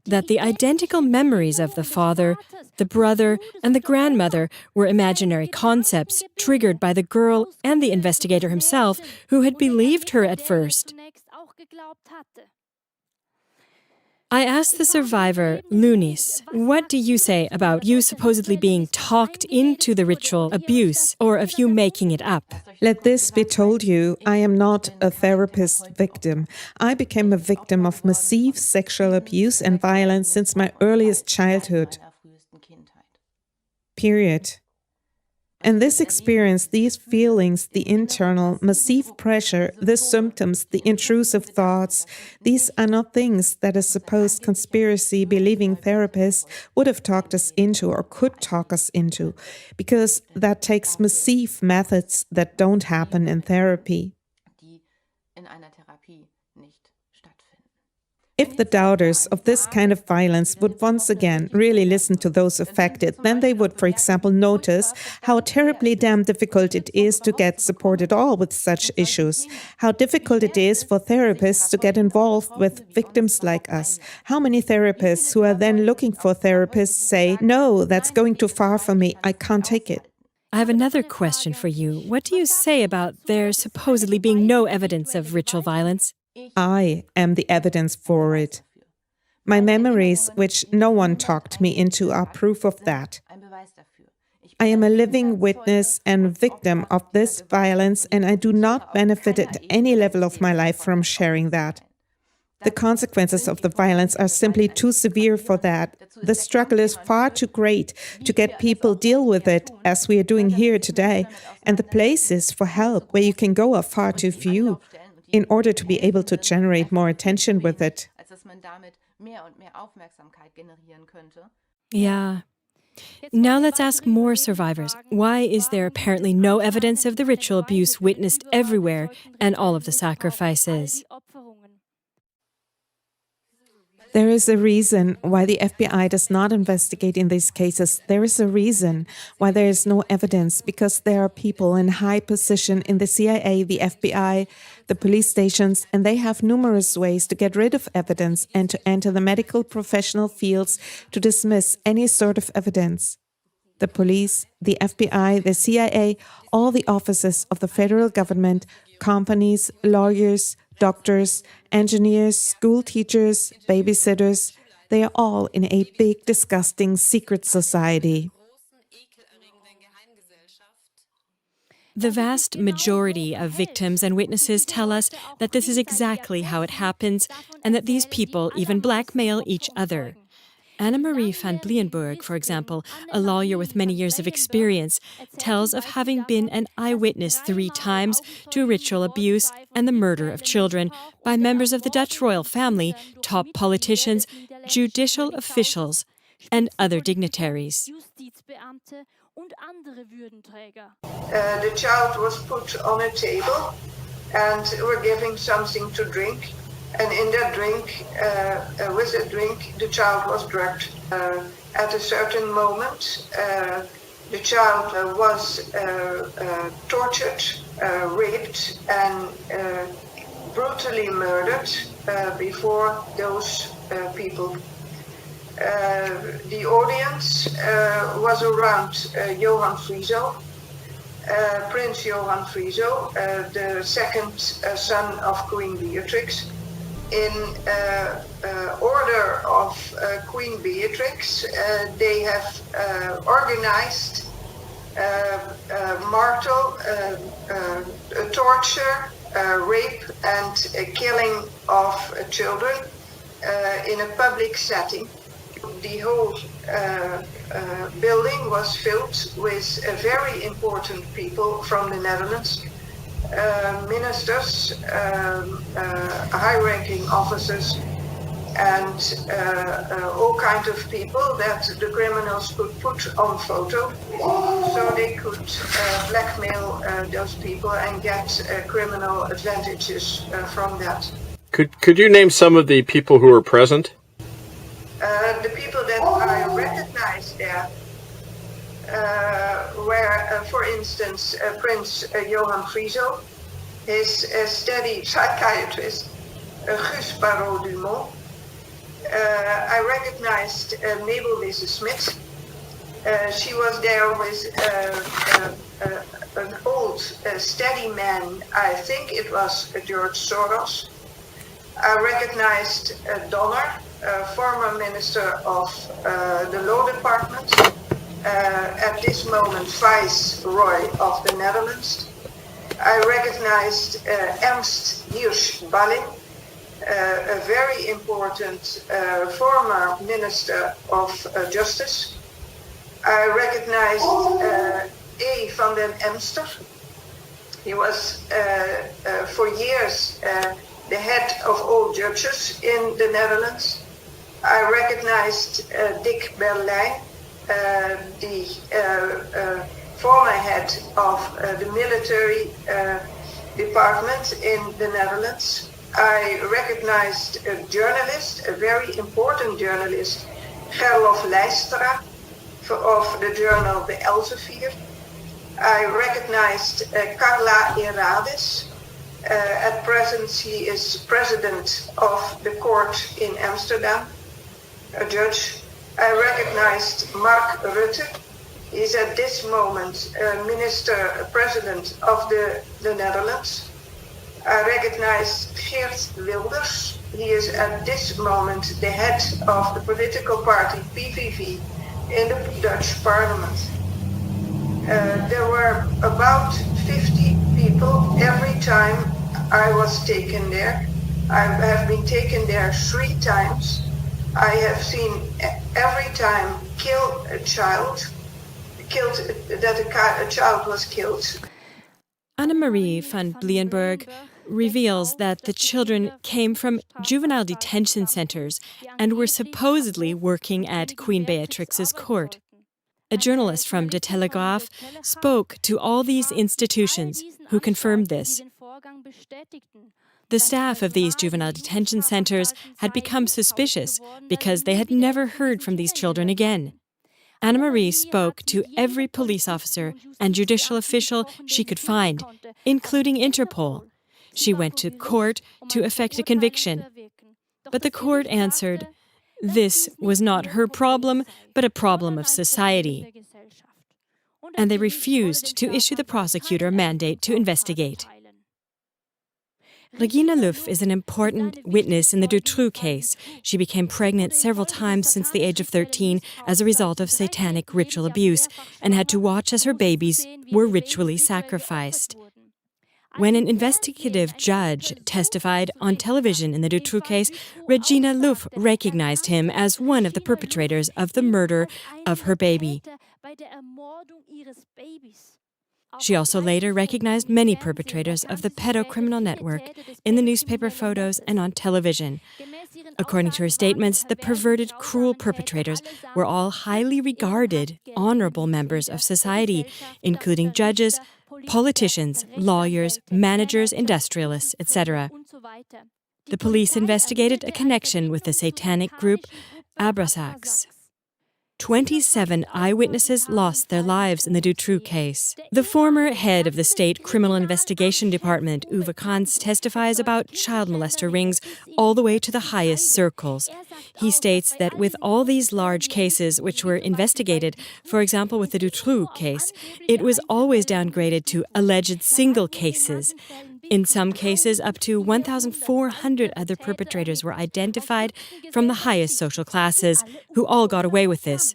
that the identical memories of the father, the brother, and the grandmother were imaginary concepts triggered by the girl and the investigator himself, who had believed her at first. I asked the survivor, Lunis, what do you say about you supposedly being talked into the ritual abuse, or of you making it up? Let this be told you, I am not a therapist victim. I became a victim of massive sexual abuse and violence since my earliest childhood. Period. And this experience, these feelings, the internal, massive pressure, the symptoms, the intrusive thoughts, these are not things that a supposed conspiracy-believing therapist would have talked us into or could talk us into, because that takes massive methods that don't happen in therapy. If the doubters of this kind of violence would once again really listen to those affected, then they would, for example, notice how terribly damn difficult it is to get support at all with such issues, how difficult it is for therapists to get involved with victims like us. How many therapists who are then looking for therapists say, no, that's going too far for me, I can't take it. I have another question for you. What do you say about there supposedly being no evidence of ritual violence? I am the evidence for it. My memories, which no one talked me into, are proof of that. I am a living witness and victim of this violence, and I do not benefit at any level of my life from sharing that. The consequences of the violence are simply too severe for that. The struggle is far too great to get people deal with it, as we are doing here today, and the places for help where you can go are far too few, in order to be able to generate more attention with it. Yeah. Now let's ask more survivors. Why is there apparently no evidence of the ritual abuse witnessed everywhere and all of the sacrifices? There is a reason why the FBI does not investigate in these cases. There is a reason why there is no evidence, because there are people in high position in the CIA, the FBI, the police stations, and they have numerous ways to get rid of evidence and to enter the medical professional fields to dismiss any sort of evidence. The police, the FBI, the CIA, all the offices of the federal government, companies, lawyers, doctors, engineers, school teachers, babysitters, they are all in a big, disgusting secret society. The vast majority of victims and witnesses tell us that this is exactly how it happens and that these people even blackmail each other. Anna-Marie van Blienburg, for example, a lawyer with many years of experience, tells of having been an eyewitness 3 times to ritual abuse and the murder of children by members of the Dutch royal family, top politicians, judicial officials, and other dignitaries. The child was put on a table and were giving something to drink. And in that drink, with that drink, the child was drugged. At a certain moment, the child was tortured, raped, and brutally murdered. before those people. The audience was around Johan Frieso, Prince Johan Frieso, the second son of Queen Beatrix. In order of Queen Beatrix, they have organized martel, torture, rape and killing of children in a public setting. The whole building was filled with very important people from the Netherlands, ministers, high-ranking officers, and all kinds of people that the criminals could put on photo, so they could blackmail those people and get criminal advantages from that. Could you name some of the people who were present? The people that I recognized there were, for instance, Prince Johan Frieso, his steady psychiatrist, Guus Barrault-Dumont. I recognized Mabel Wisse-Smith. She was there with an old, steady man. I think it was George Soros. I recognized Donner, former Minister of the Law Department, at this moment Viceroy of the Netherlands. I recognized Ernst Hirsch-Balling, a very important former Minister of Justice. I recognized A. van den Emster. He was for years the head of all judges in the Netherlands. I recognized Dick Berlijn, the former head of the military department in the Netherlands. I recognized a journalist, a very important journalist, Gerlof Leistra, of the journal The Elsevier. I recognized Carla Herades. At present, she is president of the court in Amsterdam, a judge. I recognized Mark Rutte. He is at this moment president of the Netherlands. I recognize Geert Wilders. He is at this moment the head of the political party PVV in the Dutch parliament. There were about 50 people every time I was taken there. I have been taken there 3 times. I have seen every time a child was killed. Annemarie van Blienberg reveals that the children came from juvenile detention centers and were supposedly working at Queen Beatrix's court. A journalist from De Telegraaf spoke to all these institutions who confirmed this. The staff of these juvenile detention centers had become suspicious because they had never heard from these children again. Annemarie spoke to every police officer and judicial official she could find, including Interpol. She went to court to effect a conviction. But the court answered, this was not her problem, but a problem of society. And they refused to issue the prosecutor a mandate to investigate. Regina Louf is an important witness in the Dutroux case. She became pregnant several times since the age of 13 as a result of satanic ritual abuse and had to watch as her babies were ritually sacrificed. When an investigative judge testified on television in the Dutroux case, Regina Louf recognized him as one of the perpetrators of the murder of her baby. She also later recognized many perpetrators of the pedocriminal network in the newspaper photos and on television. According to her statements, the perverted, cruel perpetrators were all highly regarded, honorable members of society, including judges, politicians, lawyers, managers, industrialists, etc. The police investigated a connection with the satanic group Abrasax. 27 eyewitnesses lost their lives in the Dutroux case. The former head of the State Criminal Investigation Department, Uwe Kranz, testifies about child molester rings all the way to the highest circles. He states that with all these large cases which were investigated, for example with the Dutroux case, it was always downgraded to alleged single cases. In some cases, up to 1,400 other perpetrators were identified from the highest social classes, who all got away with this.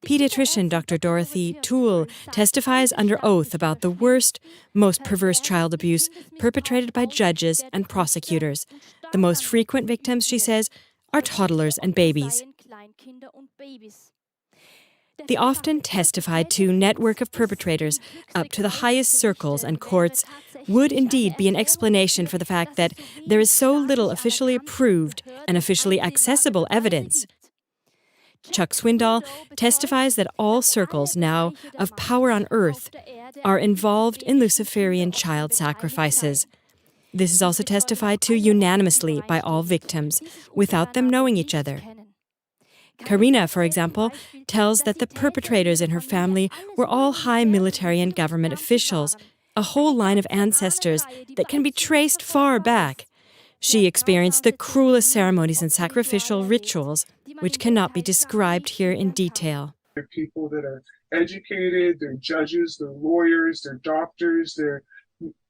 Pediatrician Dr. Dorothy Toole testifies under oath about the worst, most perverse child abuse perpetrated by judges and prosecutors. The most frequent victims, she says, are toddlers and babies. They often testified to network of perpetrators up to the highest circles and courts would indeed be an explanation for the fact that there is so little officially approved and officially accessible evidence. Chuck Swindoll testifies that all circles now of power on earth are involved in Luciferian child sacrifices. This is also testified to unanimously by all victims, without them knowing each other. Karina, for example, tells that the perpetrators in her family were all high military and government officials, a whole line of ancestors that can be traced far back. She experienced the cruelest ceremonies and sacrificial rituals, which cannot be described here in detail. They're people that are educated, they're judges, they're lawyers, they're doctors, they're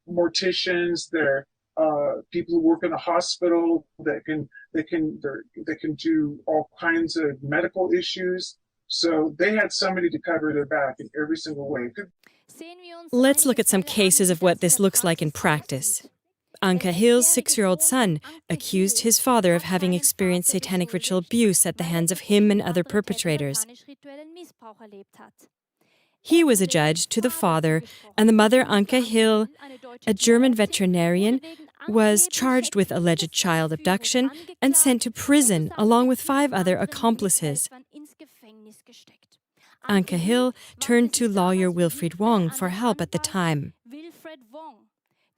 morticians, they're people who work in a hospital that can do all kinds of medical issues. So they had somebody to cover their back in every single way. Let's look at some cases of what this looks like in practice. Anke Hill's 6-year-old son accused his father of having experienced satanic ritual abuse at the hands of him and other perpetrators. He was adjudged to the father, and the mother, Anke Hill, a German veterinarian, was charged with alleged child abduction and sent to prison along with 5 other accomplices. Anke Hill turned to lawyer Wilfried Wong for help at the time.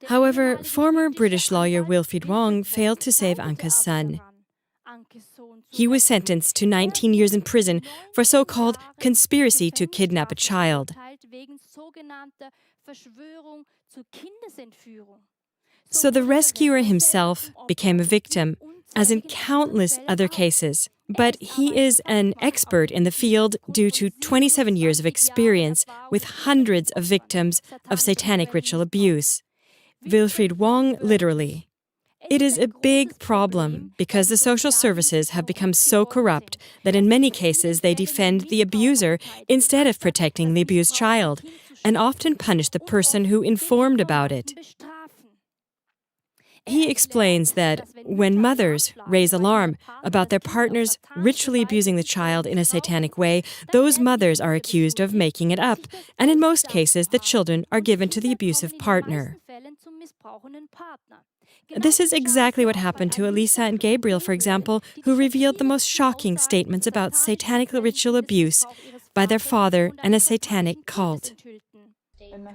However, former British lawyer Wilfried Wong failed to save Anke's son. He was sentenced to 19 years in prison for so-called conspiracy to kidnap a child. So the rescuer himself became a victim, as in countless other cases. But he is an expert in the field due to 27 years of experience with hundreds of victims of satanic ritual abuse. Wilfried Wong, literally. It is a big problem because the social services have become so corrupt that in many cases they defend the abuser instead of protecting the abused child, and often punish the person who informed about it. He explains that when mothers raise alarm about their partners ritually abusing the child in a satanic way, those mothers are accused of making it up, and in most cases the children are given to the abusive partner. This is exactly what happened to Elisa and Gabriel, for example, who revealed the most shocking statements about satanic ritual abuse by their father and a satanic cult.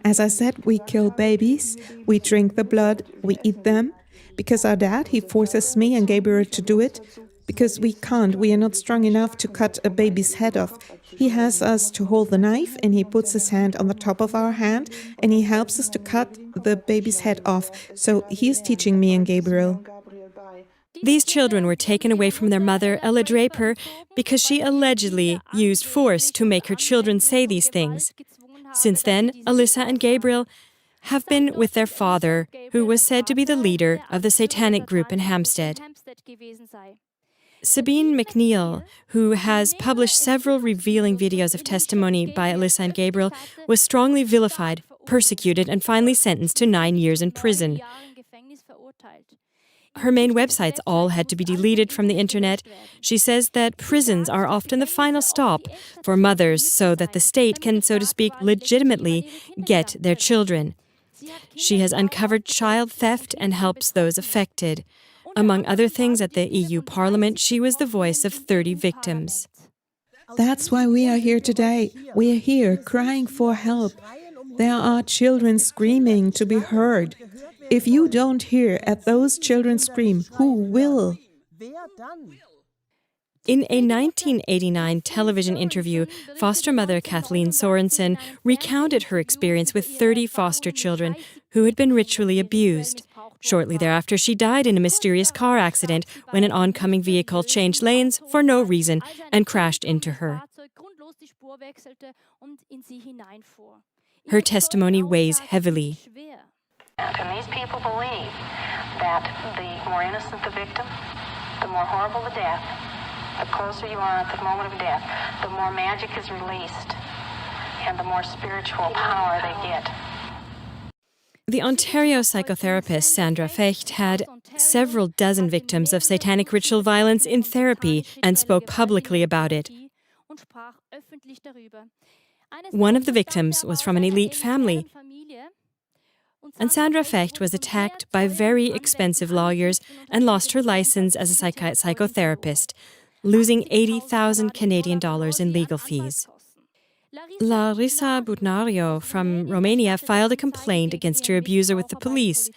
As I said, we kill babies, we drink the blood, we eat them. Because our dad, he forces me and Gabriel to do it. Because we are not strong enough to cut a baby's head off. He has us to hold the knife and he puts his hand on the top of our hand and he helps us to cut the baby's head off. So he is teaching me and Gabriel. These children were taken away from their mother, Ella Draper, because she allegedly used force to make her children say these things. Since then, Alyssa and Gabriel have been with their father, who was said to be the leader of the satanic group in Hampstead. Sabine McNeil, who has published several revealing videos of testimony by Alyssa and Gabriel, was strongly vilified, persecuted, and finally sentenced to 9 years in prison. Her main websites all had to be deleted from the internet. She says that prisons are often the final stop for mothers so that the state can, so to speak, legitimately get their children. She has uncovered child theft and helps those affected. Among other things, at the EU Parliament, she was the voice of 30 victims. That's why we are here today. We are here crying for help. There are children screaming to be heard. If you don't hear at those children scream, who will? In a 1989 television interview, foster mother Kathleen Sorensen recounted her experience with 30 foster children who had been ritually abused. Shortly thereafter, she died in a mysterious car accident when an oncoming vehicle changed lanes for no reason and crashed into her. Her testimony weighs heavily. And these people believe that the more innocent the victim, the more horrible the death, the closer you are at the moment of death, the more magic is released and the more spiritual power they get. The Ontario psychotherapist Sandra Fecht had several dozen victims of satanic ritual violence in therapy and spoke publicly about it. One of the victims was from an elite family, and Sandra Fecht was attacked by very expensive lawyers and lost her license as a psychotherapist, losing 80,000 Canadian dollars in legal fees. Larissa Butnario from Romania filed a complaint against her abuser with the police,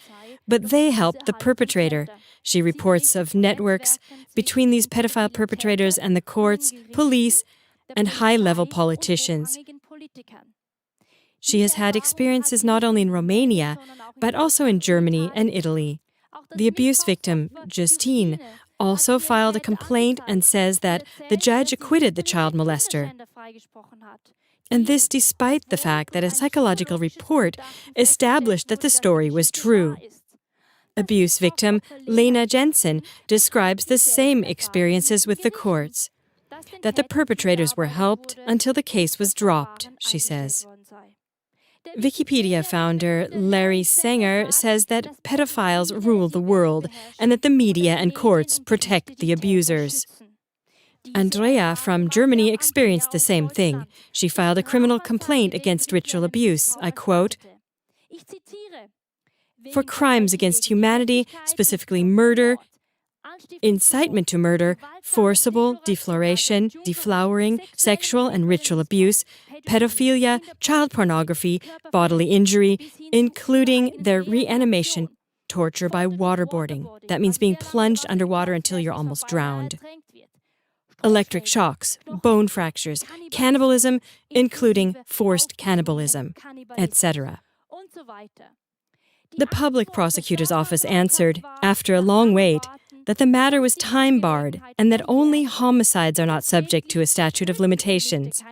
but they helped the perpetrator. She reports of networks between these pedophile perpetrators and the courts, police, and high-level politicians. She has had experiences not only in Romania, but also in Germany and Italy. The abuse victim, Justine, also filed a complaint and says that the judge acquitted the child molester. And this despite the fact that a psychological report established that the story was true. Abuse victim Lena Jensen describes the same experiences with the courts, that the perpetrators were helped until the case was dropped, she says. Wikipedia founder Larry Sanger says that pedophiles rule the world and that the media and courts protect the abusers. Andrea from Germany experienced the same thing. She filed a criminal complaint against ritual abuse. I quote, "For crimes against humanity, specifically murder, incitement to murder, forcible, defloration, deflowering, sexual and ritual abuse, pedophilia, child pornography, bodily injury, including their reanimation, torture by waterboarding." That means being plunged underwater until you're almost drowned. Electric shocks, bone fractures, cannibalism, including forced cannibalism, etc. The public prosecutor's office answered, after a long wait, that the matter was time-barred and that only homicides are not subject to a statute of limitations.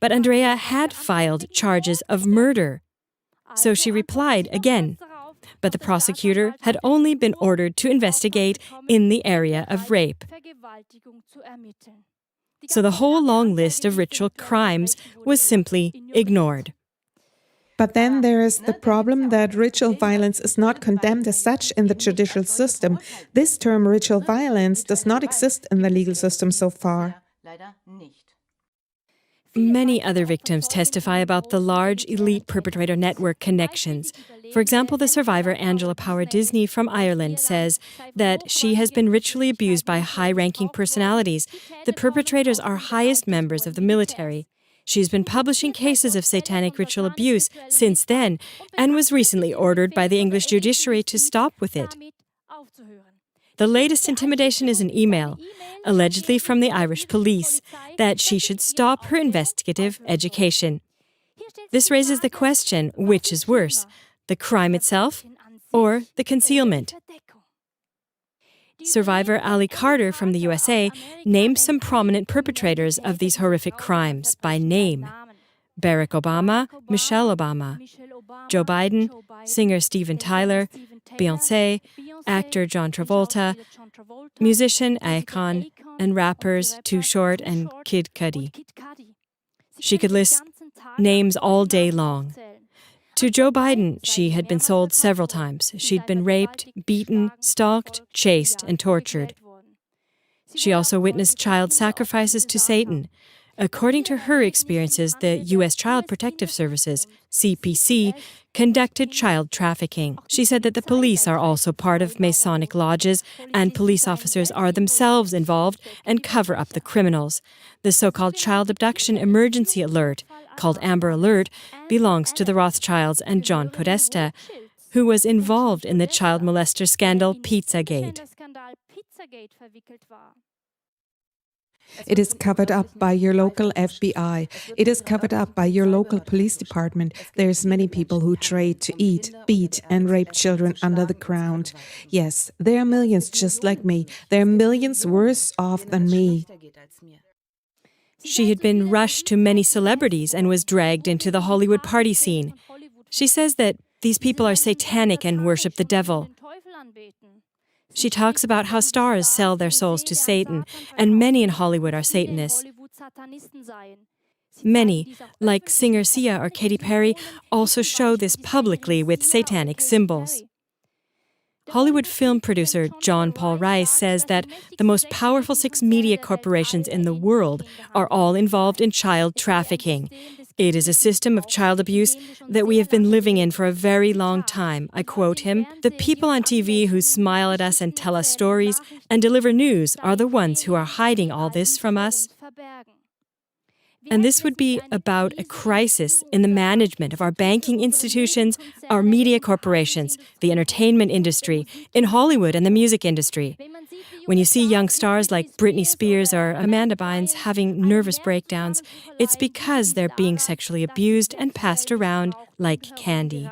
But Andrea had filed charges of murder, so she replied again. But the prosecutor had only been ordered to investigate in the area of rape. So the whole long list of ritual crimes was simply ignored. But then there is the problem that ritual violence is not condemned as such in the judicial system. This term ritual violence does not exist in the legal system so far. Many other victims testify about the large elite perpetrator network connections. For example, the survivor Angela Power Disney from Ireland says that she has been ritually abused by high-ranking personalities. The perpetrators are highest members of the military. She's been publishing cases of satanic ritual abuse since then and was recently ordered by the English judiciary to stop with it. The latest intimidation is an email, allegedly from the Irish police, that she should stop her investigative education. This raises the question, which is worse, the crime itself or the concealment? Survivor Ali Carter from the USA named some prominent perpetrators of these horrific crimes by name: Barack Obama, Michelle Obama, Joe Biden, singer Steven Tyler, Beyoncé, actor John Travolta, musician Akon, and rappers Too Short and Kid Cudi. She could list names all day long. To Joe Biden, she had been sold several times. She'd been raped, beaten, stalked, chased, and tortured. She also witnessed child sacrifices to Satan. According to her experiences, the U.S. Child Protective Services, CPC, conducted child trafficking. She said that the police are also part of Masonic lodges, and police officers are themselves involved and cover up the criminals. The so-called Child Abduction Emergency Alert, called Amber Alert, belongs to the Rothschilds and John Podesta, who was involved in the child molester scandal Pizzagate. It is covered up by your local FBI. It is covered up by your local police department. There's many people who trade to eat, beat, and rape children under the ground. Yes, there are millions just like me. There are millions worse off than me. She had been rushed to many celebrities and was dragged into the Hollywood party scene. She says that these people are satanic and worship the devil. She talks about how stars sell their souls to Satan, and many in Hollywood are Satanists. Many, like singer Sia or Katy Perry, also show this publicly with satanic symbols. Hollywood film producer John Paul Rice says that the most powerful 6 media corporations in the world are all involved in child trafficking. It is a system of child abuse that we have been living in for a very long time. I quote him, "The people on TV who smile at us and tell us stories and deliver news are the ones who are hiding all this from us." And this would be about a crisis in the management of our banking institutions, our media corporations, the entertainment industry, in Hollywood and the music industry. When you see young stars like Britney Spears or Amanda Bynes having nervous breakdowns, it's because they're being sexually abused and passed around like candy.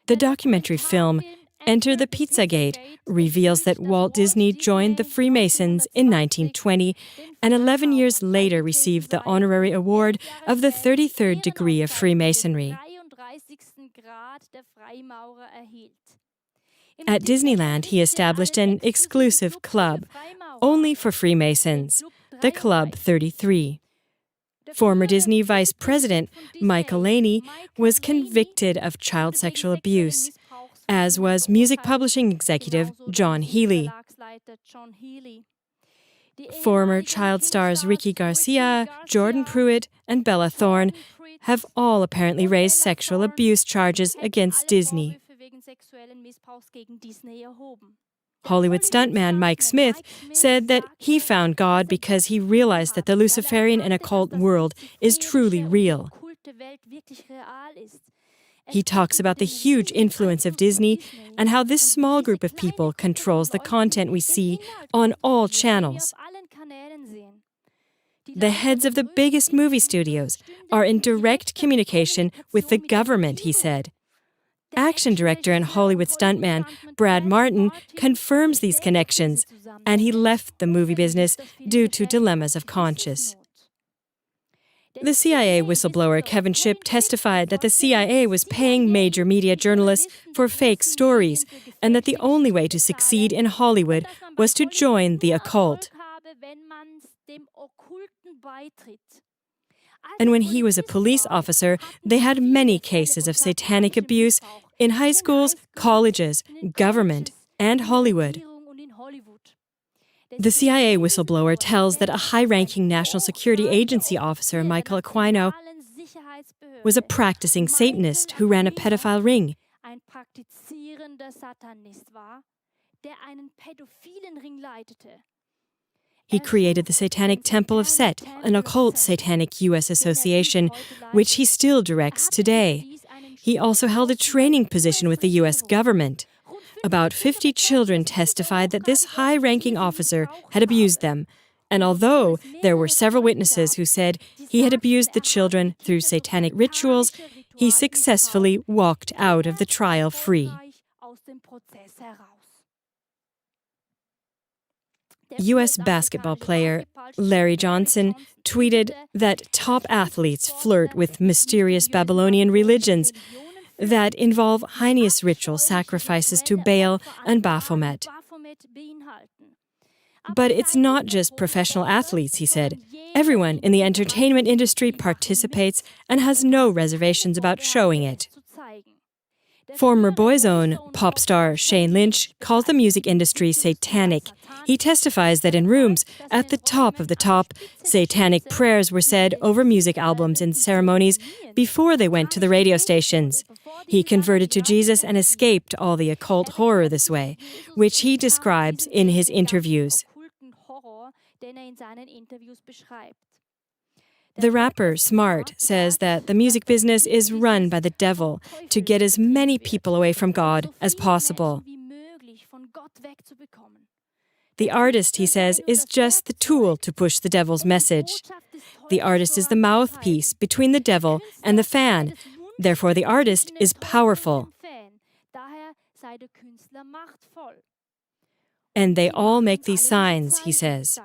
The documentary film Enter the Pizzagate reveals that Walt Disney joined the Freemasons in 1920 and 11 years later received the honorary award of the 33rd degree of Freemasonry. At Disneyland, he established an exclusive club, only for Freemasons, the Club 33. Former Disney Vice President Michael Laney was convicted of child sexual abuse, as was music publishing executive John Healy. Former child stars Ricky Garcia, Jordan Pruitt, and Bella Thorne have all apparently raised sexual abuse charges against Disney. Hollywood stuntman Mike Smith said that he found God because he realized that the Luciferian and occult world is truly real. He talks about the huge influence of Disney and how this small group of people controls the content we see on all channels. The heads of the biggest movie studios are in direct communication with the government, he said. Action director and Hollywood stuntman Brad Martin confirms these connections, and he left the movie business due to dilemmas of conscience. The CIA whistleblower Kevin Shipp testified that the CIA was paying major media journalists for fake stories and that the only way to succeed in Hollywood was to join the occult. And when he was a police officer, they had many cases of satanic abuse in high schools, colleges, government, and Hollywood. The CIA whistleblower tells that a high-ranking National Security Agency officer, Michael Aquino, was a practicing Satanist who ran a pedophile ring. He created the Satanic Temple of Set, an occult satanic U.S. association, which he still directs today. He also held a training position with the U.S. government. About 50 children testified that this high-ranking officer had abused them, and although there were several witnesses who said he had abused the children through satanic rituals, he successfully walked out of the trial free. U.S. basketball player Larry Johnson tweeted that top athletes flirt with mysterious Babylonian religions that involve heinous ritual sacrifices to Baal and Baphomet. But it's not just professional athletes, he said. Everyone in the entertainment industry participates and has no reservations about showing it. Former Boyzone pop star Shane Lynch calls the music industry satanic. He testifies that in rooms at the top of the top, satanic prayers were said over music albums and ceremonies before they went to the radio stations. He converted to Jesus and escaped all the occult horror this way, which he describes in his interviews. The rapper Smart says that the music business is run by the devil to get as many people away from God as possible. The artist, he says, is just the tool to push the devil's message. The artist is the mouthpiece between the devil and the fan. Therefore, the artist is powerful. And they all make these signs, he says.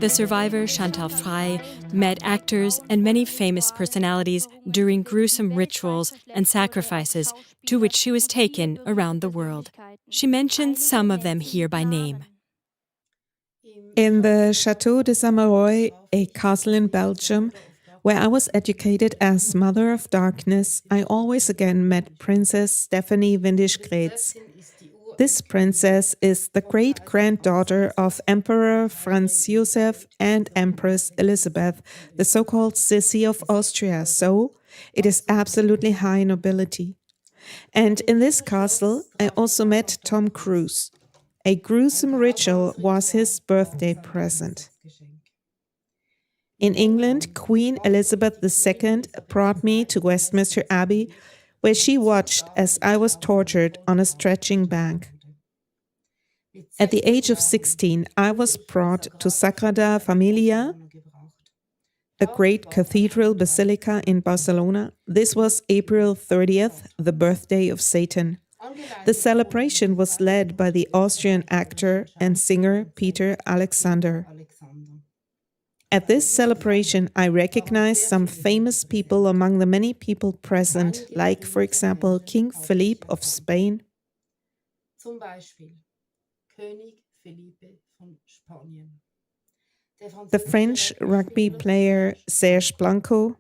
The survivor Chantal Frey met actors and many famous personalities during gruesome rituals and sacrifices to which she was taken around the world. She mentioned some of them here by name. In the Chateau de Saint-Marois, a castle in Belgium, where I was educated as Mother of Darkness, I always again met Princess Stephanie Windisch-Graetz. This princess is the great-granddaughter of Emperor Franz Joseph and Empress Elizabeth, the so-called Sissy of Austria, so it is absolutely high nobility. And in this castle, I also met Tom Cruise. A gruesome ritual was his birthday present. In England, Queen Elizabeth II brought me to Westminster Abbey, where she watched as I was tortured on a stretching bank. At the age of 16, I was brought to Sagrada Familia, the great cathedral basilica in Barcelona. This was April 30th, the birthday of Satan. The celebration was led by the Austrian actor and singer Peter Alexander. At this celebration, I recognized some famous people among the many people present, like, for example, King Philippe of Spain, the French rugby player Serge Blanco,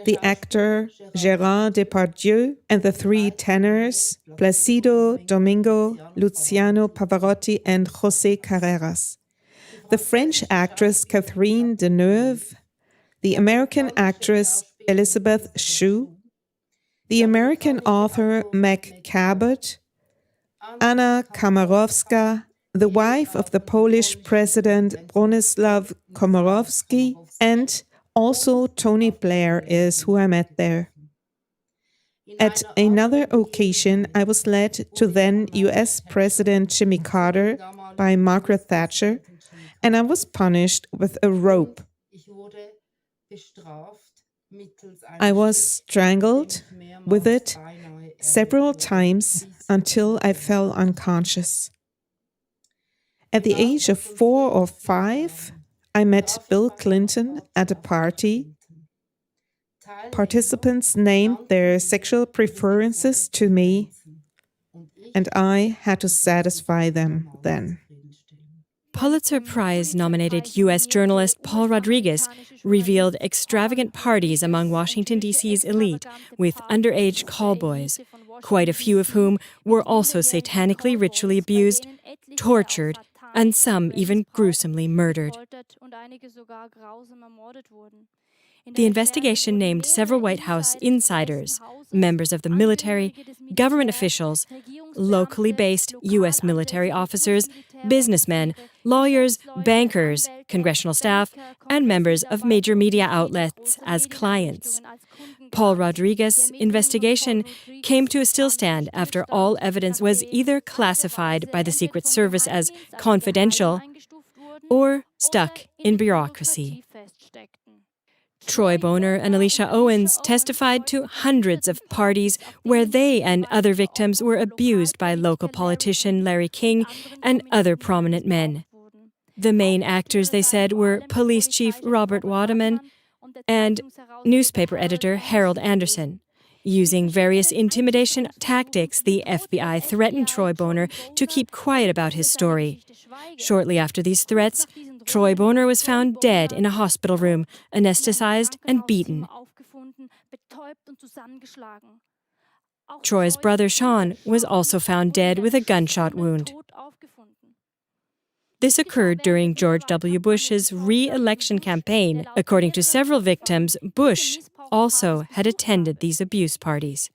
the actor Gérard Depardieu, and the three tenors Placido Domingo, Luciano Pavarotti, and José Carreras. The French actress Catherine Deneuve, the American actress Elizabeth Shue, the American author Meg Cabot, Anna Komorowska, the wife of the Polish president Bronisław Komorowski, and also Tony Blair is who I met there. At another occasion, I was led to then US President Jimmy Carter by Margaret Thatcher, and I was punished with a rope. I was strangled with it several times until I fell unconscious. At the age of 4 or 5, I met Bill Clinton at a party. Participants named their sexual preferences to me, and I had to satisfy them then. Pulitzer Prize-nominated U.S. journalist Paul Rodriguez revealed extravagant parties among Washington, D.C.'s elite with underage callboys, quite a few of whom were also satanically ritually abused, tortured, and some even gruesomely murdered. The investigation named several White House insiders, members of the military, government officials, locally based U.S. military officers, businessmen, lawyers, bankers, congressional staff, and members of major media outlets as clients. Paul Rodriguez's investigation came to a stillstand after all evidence was either classified by the Secret Service as confidential or stuck in bureaucracy. Troy Boner and Alicia Owens testified to hundreds of parties where they and other victims were abused by local politician Larry King and other prominent men. The main actors, they said, were Police Chief Robert Waterman and newspaper editor Harold Anderson. Using various intimidation tactics, the FBI threatened Troy Boner to keep quiet about his story. Shortly after these threats, Troy Boner was found dead in a hospital room, anesthetized and beaten. Troy's brother Sean was also found dead with a gunshot wound. This occurred during George W. Bush's re-election campaign. According to several victims, Bush also had attended these abuse parties.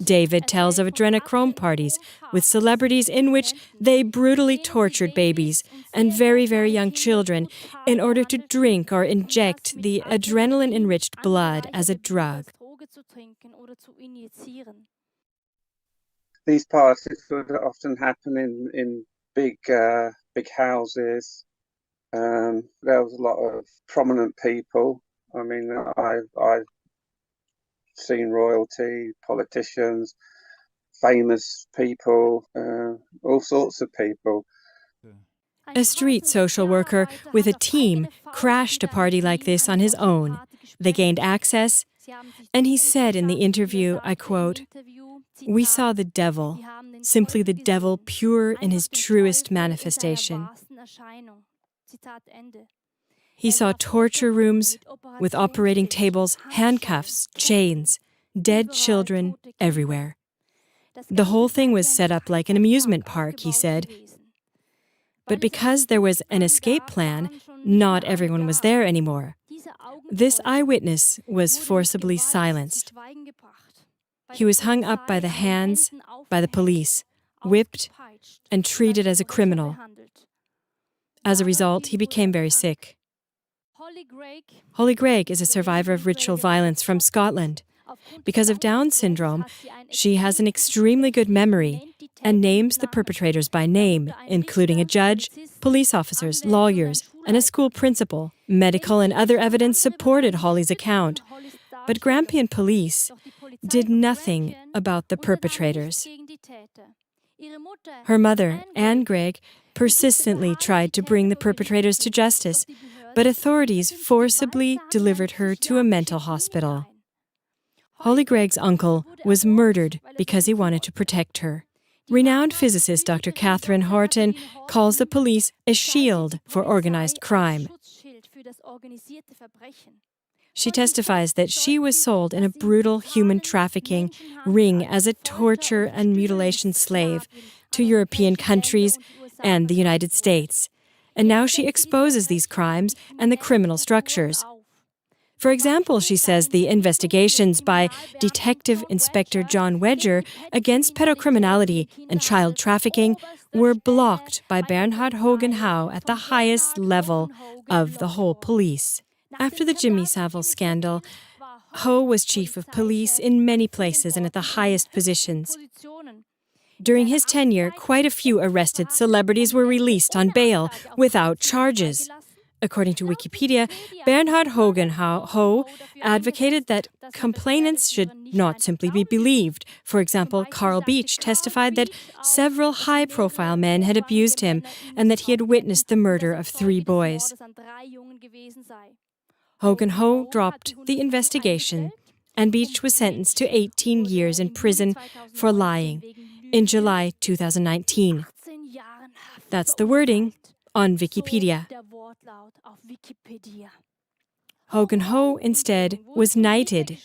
David tells of adrenochrome parties with celebrities in which they brutally tortured babies and very, very young children in order to drink or inject the adrenaline-enriched blood as a drug. These parties would often happen in big houses. There was a lot of prominent people. I mean, I've seen royalty, politicians, famous people, all sorts of people. A street social worker with a team crashed a party like this on his own. They gained access, and he said in the interview, I quote, "We saw the devil, simply the devil pure in his truest manifestation." He saw torture rooms with operating tables, handcuffs, chains, dead children everywhere. The whole thing was set up like an amusement park, he said. But because there was an escape plan, not everyone was there anymore. This eyewitness was forcibly silenced. He was hung up by the hands by the police, whipped, and treated as a criminal. As a result, he became very sick. Holly Gregg is a survivor of ritual violence from Scotland. Because of Down syndrome, she has an extremely good memory and names the perpetrators by name, including a judge, police officers, lawyers, and a school principal. Medical and other evidence supported Holly's account, but Grampian police did nothing about the perpetrators. Her mother, Anne Gregg, persistently tried to bring the perpetrators to justice, but authorities forcibly delivered her to a mental hospital. Holly Gregg's uncle was murdered because he wanted to protect her. Renowned physicist Dr. Catherine Horton calls the police a shield for organized crime. She testifies that she was sold in a brutal human trafficking ring as a torture and mutilation slave to European countries and the United States. And now she exposes these crimes and the criminal structures. For example, she says the investigations by Detective Inspector John Wedger against pedocriminality and child trafficking were blocked by Bernhard Hogan Howe at the highest level of the whole police. After the Jimmy Savile scandal, Howe was chief of police in many places and at the highest positions. During his tenure, quite a few arrested celebrities were released on bail without charges. According to Wikipedia, Bernhard Hogan Howe advocated that complainants should not simply be believed. For example, Carl Beach testified that several high-profile men had abused him and that he had witnessed the murder of 3 boys. Hogan Howe dropped the investigation, and Beach was sentenced to 18 years in prison for lying in July 2019. That's the wording on Wikipedia. Hogan Ho, instead, was knighted.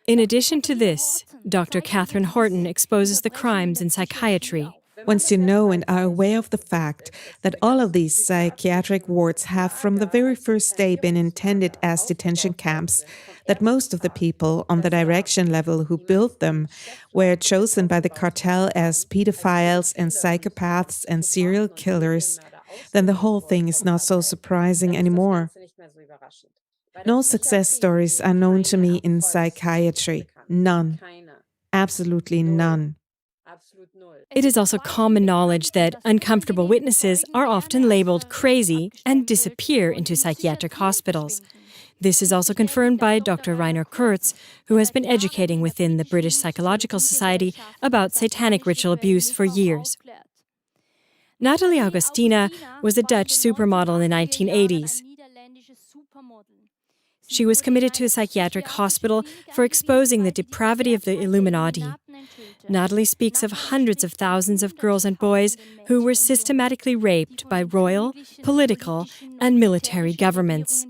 In addition to this, Dr. Catherine Horton exposes the crimes in psychiatry. Once you know and are aware of the fact that all of these psychiatric wards have from the very first day been intended as detention camps, that most of the people on the direction level who built them were chosen by the cartel as pedophiles and psychopaths and serial killers, then the whole thing is not so surprising anymore. No success stories are known to me in psychiatry. None. Absolutely none. It is also common knowledge that uncomfortable witnesses are often labeled crazy and disappear into psychiatric hospitals. This is also confirmed by Dr. Rainer Kurz, who has been educating within the British Psychological Society about satanic ritual abuse for years. Natalie Augustina was a Dutch supermodel in the 1980s. She was committed to a psychiatric hospital for exposing the depravity of the Illuminati. Natalie speaks of hundreds of thousands of girls and boys who were systematically raped by royal, political, and military governments.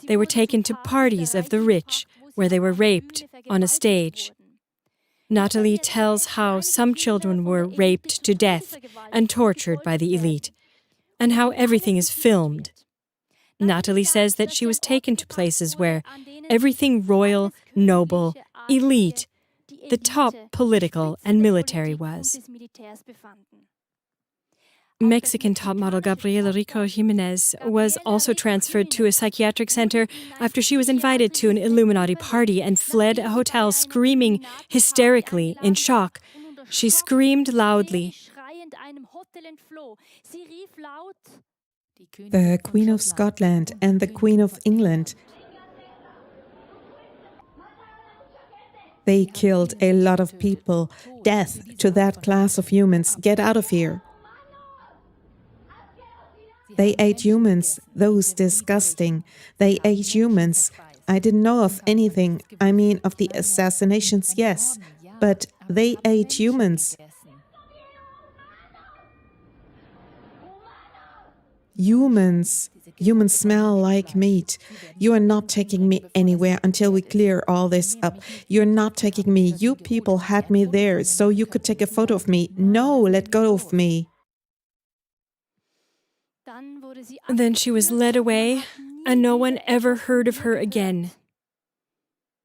They were taken to parties of the rich, where they were raped on a stage. Natalie tells how some children were raped to death and tortured by the elite, and how everything is filmed. Natalie says that she was taken to places where everything royal, noble, elite, the top political and military was. Mexican top model Gabriela Rico Jimenez was also transferred to a psychiatric center after she was invited to an Illuminati party and fled a hotel screaming hysterically in shock. She screamed loudly. The Queen of Scotland and the Queen of England, they killed a lot of people. Death to that class of humans. Get out of here. They ate humans. Those disgusting. They ate humans. I didn't know of anything. I mean, of the assassinations, yes. But they ate humans. Humans. Humans smell like meat. You are not taking me anywhere until we clear all this up. You're not taking me. You people had me there so you could take a photo of me. No, let go of me. Then she was led away, and no one ever heard of her again.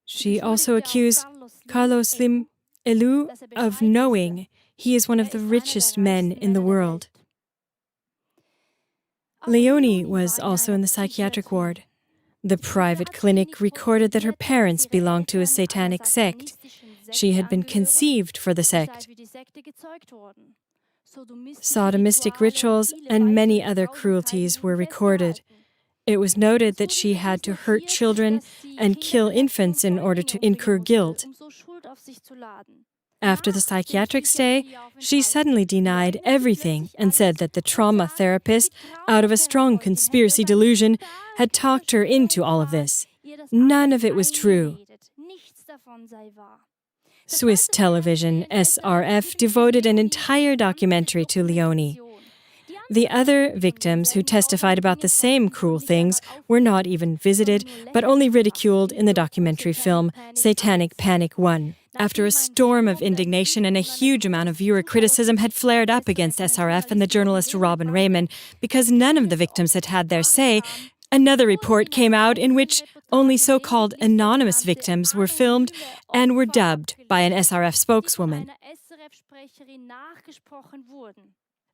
She also accused Carlos Slim Elu of knowing he is one of the richest men in the world. Leonie was also in the psychiatric ward. The private clinic recorded that her parents belonged to a satanic sect. She had been conceived for the sect. Sodomistic rituals and many other cruelties were recorded. It was noted that she had to hurt children and kill infants in order to incur guilt. After the psychiatric stay, she suddenly denied everything and said that the trauma therapist, out of a strong conspiracy delusion, had talked her into all of this. None of it was true. Swiss television, SRF, devoted an entire documentary to Leonie. The other victims who testified about the same cruel things were not even visited, but only ridiculed in the documentary film Satanic Panic 1. After a storm of indignation and a huge amount of viewer criticism had flared up against SRF and the journalist Robin Raymond because none of the victims had had their say, another report came out in which only so-called anonymous victims were filmed and were dubbed by an SRF spokeswoman.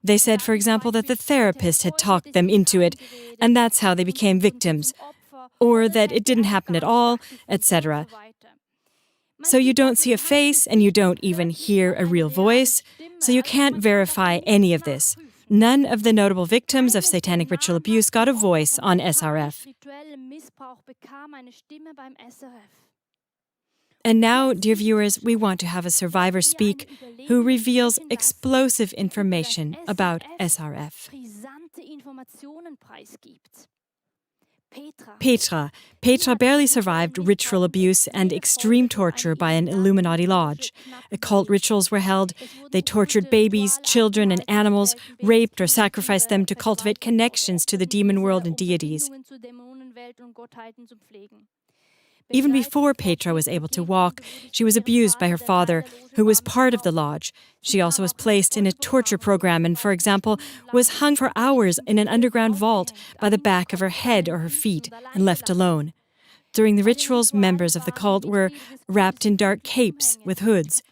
They said, for example, that the therapist had talked them into it, and that's how they became victims, or that it didn't happen at all, etc. So you don't see a face, and you don't even hear a real voice, so you can't verify any of this. None of the notable victims of satanic ritual abuse got a voice on SRF. And now, dear viewers, we want to have a survivor speak who reveals explosive information about SRF. Petra. Petra barely survived ritual abuse and extreme torture by an Illuminati lodge. Occult rituals were held. They tortured babies, children, and animals, raped or sacrificed them to cultivate connections to the demon world and deities. Even before Petra was able to walk, she was abused by her father, who was part of the lodge. She also was placed in a torture program and, for example, was hung for hours in an underground vault by the back of her head or her feet and left alone. During the rituals, members of the cult were wrapped in dark capes with hoods.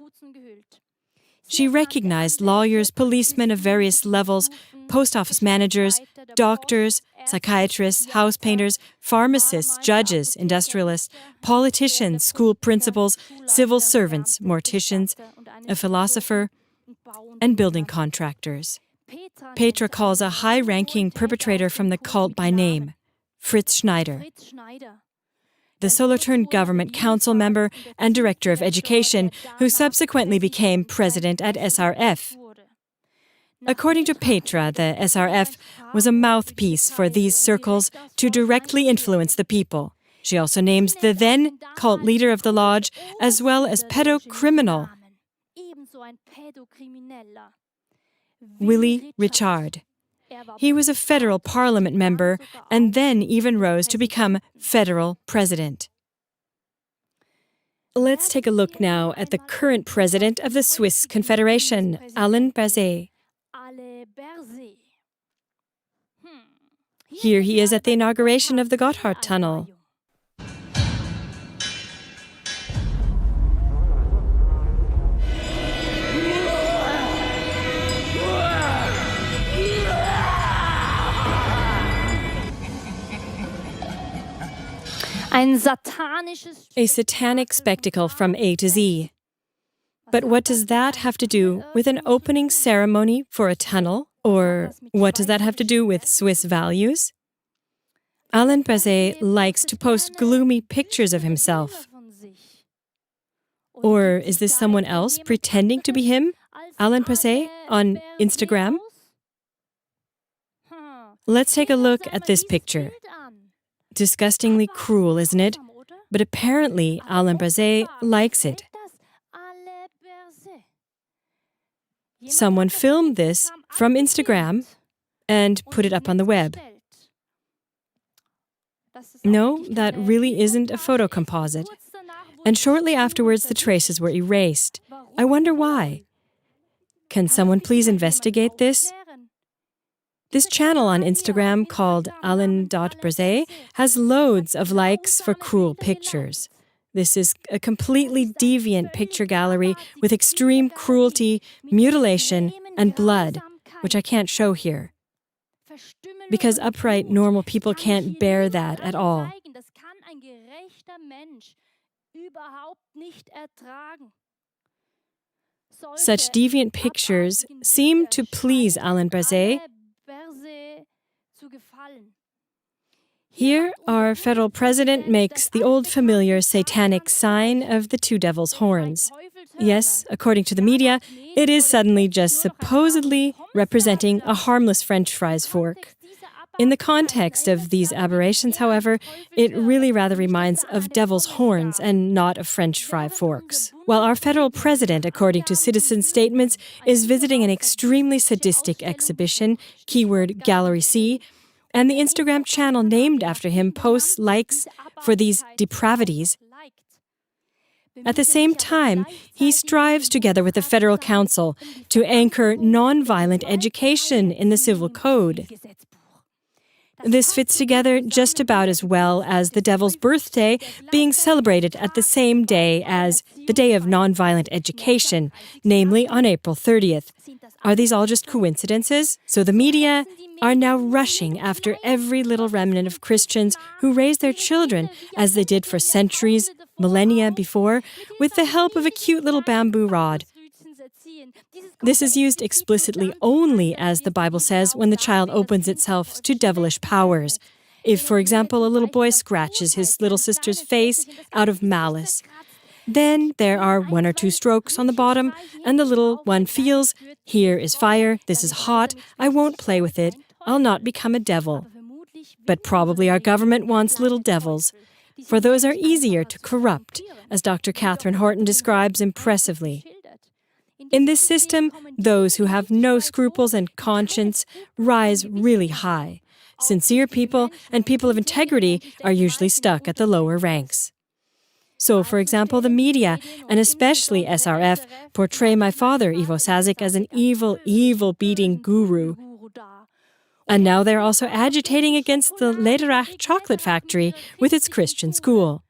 She recognized lawyers, policemen of various levels, post office managers, doctors, psychiatrists, house painters, pharmacists, judges, industrialists, politicians, school principals, civil servants, morticians, a philosopher, and building contractors. Petra calls a high-ranking perpetrator from the cult by name, Fritz Schneider. The Solothurn Government Council member and Director of Education, who subsequently became president at SRF. According to Petra, the SRF was a mouthpiece for these circles to directly influence the people. She also names the then cult leader of the lodge as well as pedocriminal, Willy Richard. He was a federal parliament member and then even rose to become federal president. Let's take a look now at the current president of the Swiss Confederation, Alain Berset. Here he is at the inauguration of the Gotthard Tunnel. A satanic spectacle from A to Z. But what does that have to do with an opening ceremony for a tunnel? Or what does that have to do with Swiss values? Alain Berset likes to post gloomy pictures of himself. Or is this someone else pretending to be him, Alain Berset, on Instagram? Let's take a look at this picture. Disgustingly cruel, isn't it? But apparently Alain Berset likes it. Someone filmed this from Instagram and put it up on the web. No, that really isn't a photo composite. And shortly afterwards, the traces were erased. I wonder why. Can someone please investigate this? This channel on Instagram called Alain.Berset has loads of likes for cruel pictures. This is a completely deviant picture gallery with extreme cruelty, mutilation, and blood, which I can't show here. Because upright, normal people can't bear that at all. Such deviant pictures seem to please Alain Berset. Here, our federal president makes the old familiar satanic sign of the two devils' horns. Yes, according to the media, it is suddenly just supposedly representing a harmless French fries fork. In the context of these aberrations, however, it really rather reminds of devil's horns and not of French fry forks. While our federal president, according to citizen statements, is visiting an extremely sadistic exhibition, keyword Gallery C, and the Instagram channel named after him posts likes for these depravities. At the same time, he strives together with the Federal Council to anchor nonviolent education in the Civil Code. This fits together just about as well as the devil's birthday being celebrated at the same day as the Day of Nonviolent Education, namely on April 30th. Are these all just coincidences? So the media are now rushing after every little remnant of Christians who raise their children, as they did for centuries, millennia before, with the help of a cute little bamboo rod. This is used explicitly only, as the Bible says, when the child opens itself to devilish powers. If, for example, a little boy scratches his little sister's face out of malice, then there are 1 or 2 strokes on the bottom, and the little one feels, here is fire, this is hot, I won't play with it, I'll not become a devil. But probably our government wants little devils, for those are easier to corrupt, as Dr. Catherine Horton describes impressively. In this system, those who have no scruples and conscience rise really high. Sincere people and people of integrity are usually stuck at the lower ranks. So, for example, the media, and especially SRF, portray my father, Ivo Sasic, as an evil, evil-beating guru. And now they're also agitating against the Lederach chocolate factory with its Christian school.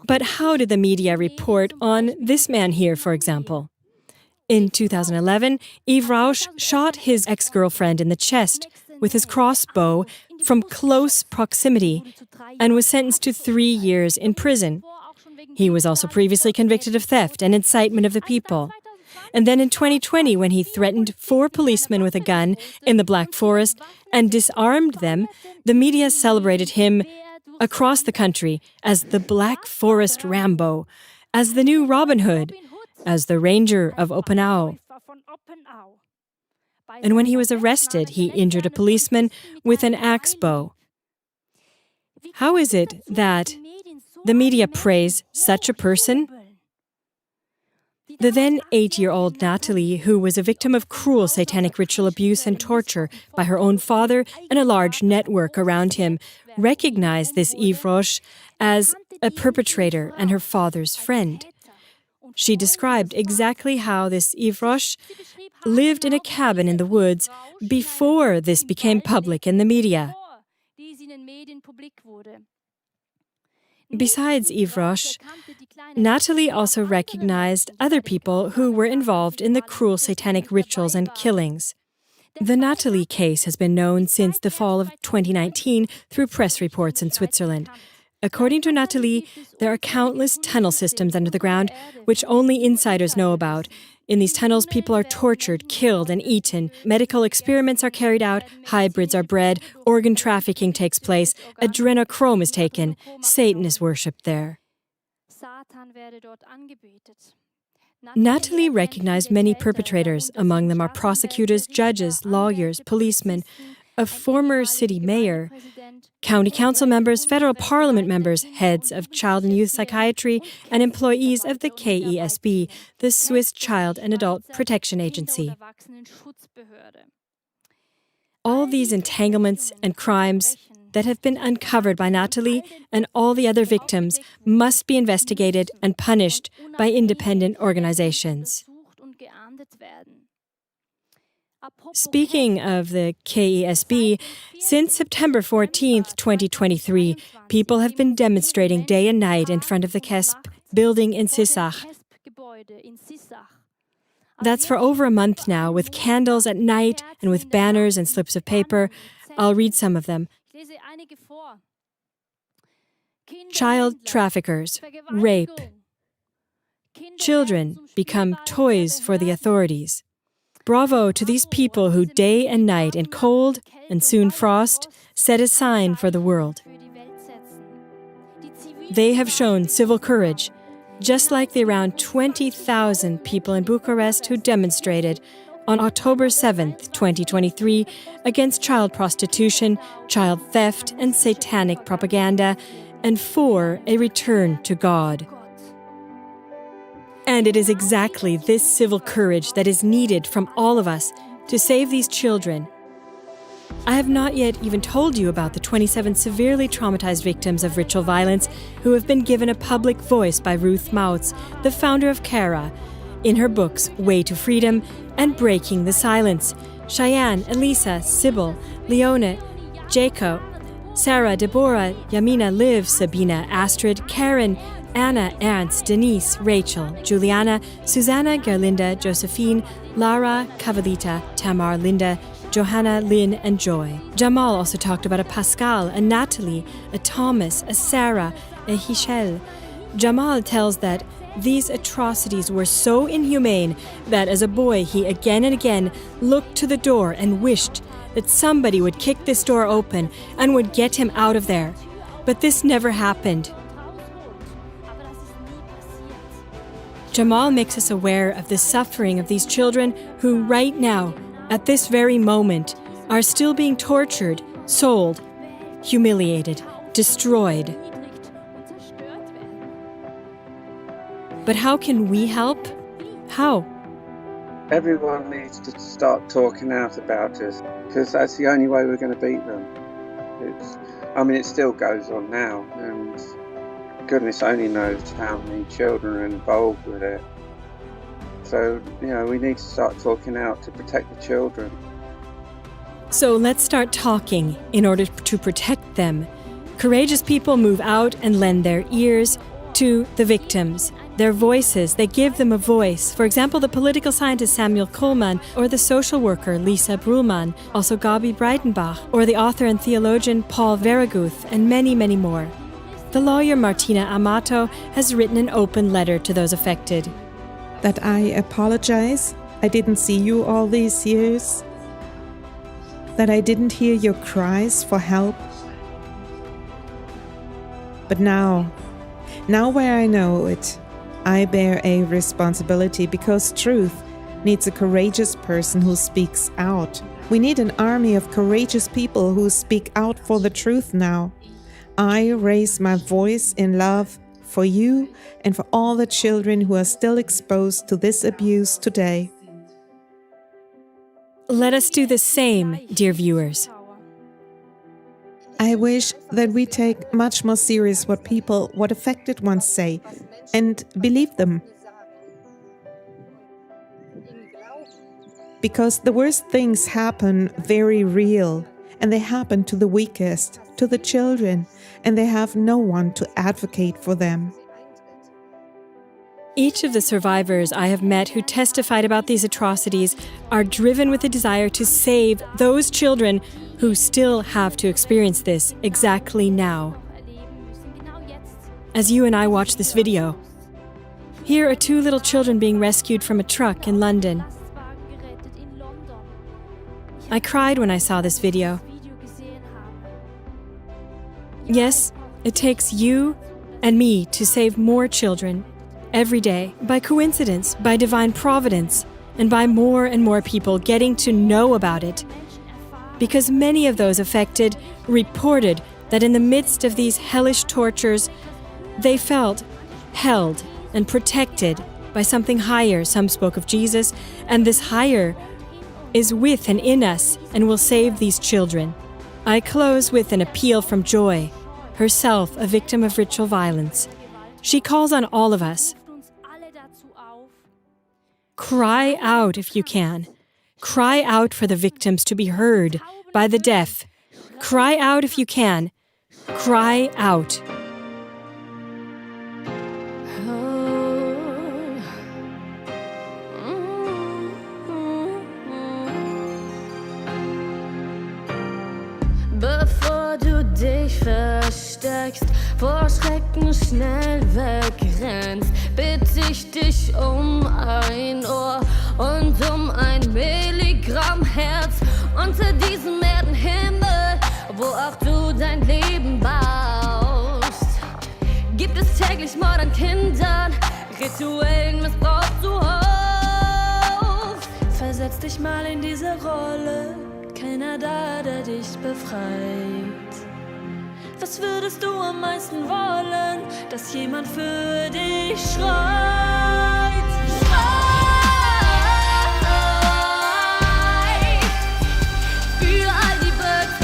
But how did the media report on this man here, for example? In 2011, Yves Rausch shot his ex-girlfriend in the chest with his crossbow from close proximity and was sentenced to 3 years in prison. He was also previously convicted of theft and incitement of the people. And then in 2020, when he threatened 4 policemen with a gun in the Black Forest and disarmed them, the media celebrated him across the country as the Black Forest Rambo, as the new Robin Hood, as the Ranger of Oppenau. And when he was arrested, he injured a policeman with an axe bow. How is it that the media praise such a person? The then 8-year-old Natalie, who was a victim of cruel satanic ritual abuse and torture by her own father and a large network around him, recognized this Yves Rausch as a perpetrator and her father's friend. She described exactly how this Yves Rausch lived in a cabin in the woods before this became public in the media. Besides Yves Rausch, Natalie also recognized other people who were involved in the cruel satanic rituals and killings. The Natalie case has been known since the fall of 2019 through press reports in Switzerland. According to Natalie, there are countless tunnel systems under the ground which only insiders know about. In these tunnels, people are tortured, killed, and eaten. Medical experiments are carried out, hybrids are bred, organ trafficking takes place, adrenochrome is taken, Satan is worshipped there. Natalie recognized many perpetrators. Among them are prosecutors, judges, lawyers, policemen, a former city mayor, county council members, federal parliament members, heads of child and youth psychiatry, and employees of the KESB, the Swiss Child and Adult Protection Agency. All these entanglements and crimes that have been uncovered by Natalie and all the other victims must be investigated and punished by independent organizations. Speaking of the KESB, since September 14th, 2023, people have been demonstrating day and night in front of the KESB building in Sissach. That's for over a month now, with candles at night and with banners and slips of paper. I'll read some of them. Child traffickers, rape. Children become toys for the authorities. Bravo to these people who day and night in cold and soon frost set a sign for the world. They have shown civil courage, just like the around 20,000 people in Bucharest who demonstrated on October 7th, 2023, against child prostitution, child theft, and satanic propaganda, and for a return to God. And it is exactly this civil courage that is needed from all of us to save these children. I have not yet even told you about the 27 severely traumatized victims of ritual violence who have been given a public voice by Ruth Mautz, the founder of CARA, in her books Way to Freedom and Breaking the Silence. Cheyenne, Elisa, Sybil, Leona, Jacob, Sarah, Deborah, Yamina, Liv, Sabina, Astrid, Karen, Anna, Ernst, Denise, Rachel, Juliana, Susanna, Gerlinda, Josephine, Lara, Cavalita, Tamar, Linda, Johanna, Lynn, and Joy. Jamal also talked about a Pascal, a Natalie, a Thomas, a Sarah, a Hichel. Jamal tells that these atrocities were so inhumane that as a boy he again and again looked to the door and wished that somebody would kick this door open and would get him out of there. But this never happened. Jamal makes us aware of the suffering of these children who right now, at this very moment, are still being tortured sold, humiliated, destroyed. But how can we help? How? Everyone needs to start talking out about it, because that's the only way we're going to beat them. It still goes on now, and goodness only knows how many children are involved with it. So, we need to start talking out to protect the children. So let's start talking in order to protect them. Courageous people move out and lend their ears to the victims. Their voices, they give them a voice. For example, the political scientist Samuel Kuhlmann, or the social worker Lisa Bruhlmann, also Gabi Breitenbach, or the author and theologian Paul Verhaguth, and many, many more. The lawyer Martina Amato has written an open letter to those affected. That I apologize. I didn't see you all these years. That I didn't hear your cries for help. But now where I know it, I bear a responsibility, because truth needs a courageous person who speaks out. We need an army of courageous people who speak out for the truth now. I raise my voice in love for you and for all the children who are still exposed to this abuse today. Let us do the same, dear viewers. I wish that we take much more serious what affected ones say, and believe them. Because the worst things happen very real, and they happen to the weakest, to the children, and they have no one to advocate for them. Each of the survivors I have met who testified about these atrocities are driven with a desire to save those children who still have to experience this exactly now. As you and I watch this video, here are 2 little children being rescued from a truck in London. I cried when I saw this video. Yes, it takes you and me to save more children every day, by coincidence, by divine providence, and by more and more people getting to know about it. Because many of those affected reported that in the midst of these hellish tortures, they felt held and protected by something higher. Some spoke of Jesus, and this higher is with and in us and will save these children. I close with an appeal from Joy, herself a victim of ritual violence. She calls on all of us. Cry out if you can. Cry out for the victims to be heard by the deaf. Cry out if you can. Cry out. Bevor du dich versteckst, vor Schrecken schnell wegrennst, bitte ich dich um ein Ohr und um 1 Milligramm Herz unter diesem Erdenhimmel, wo auch du dein Leben baust. Gibt es täglich Mord an Kindern, rituellen Missbrauch zuhauf. Versetz dich mal in diese Rolle, keiner da, der dich befreit. Was würdest du am meisten wollen, dass jemand für dich schreit? Schrei für all die Betroffenen.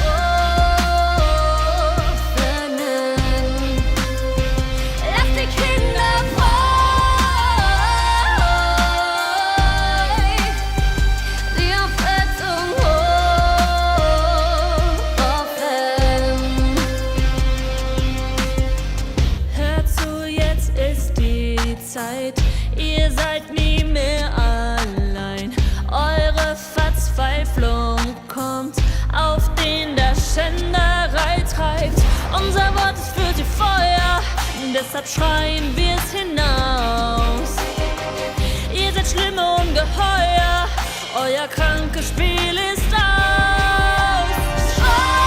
Lass die Kinder frei, die auf Rettung hoffen. Hört zu, jetzt ist die Zeit, ihr seid nie mehr allein. Eure Verzweiflung kommt auf den der Schänderei treibt. Unser Wort ist für die Feuer, deshalb schreien wir es hinaus. Ihr seid schlimme Ungeheuer, euer krankes Spiel ist aus. Schrei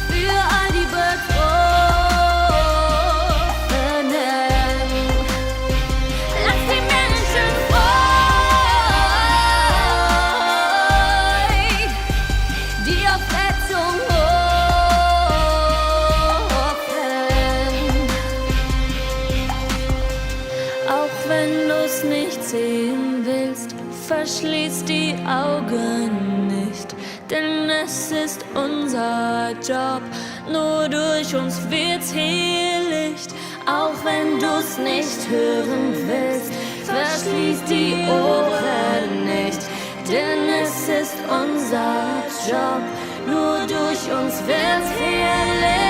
für all die Betroffenen. Lass die Menschen frei, verschließ die Augen nicht, denn es ist unser Job. Nur durch uns wird's hier Licht, auch wenn du's nicht hören willst. Verschließ die Ohren nicht, denn es ist unser Job. Nur durch uns wird's hier Licht.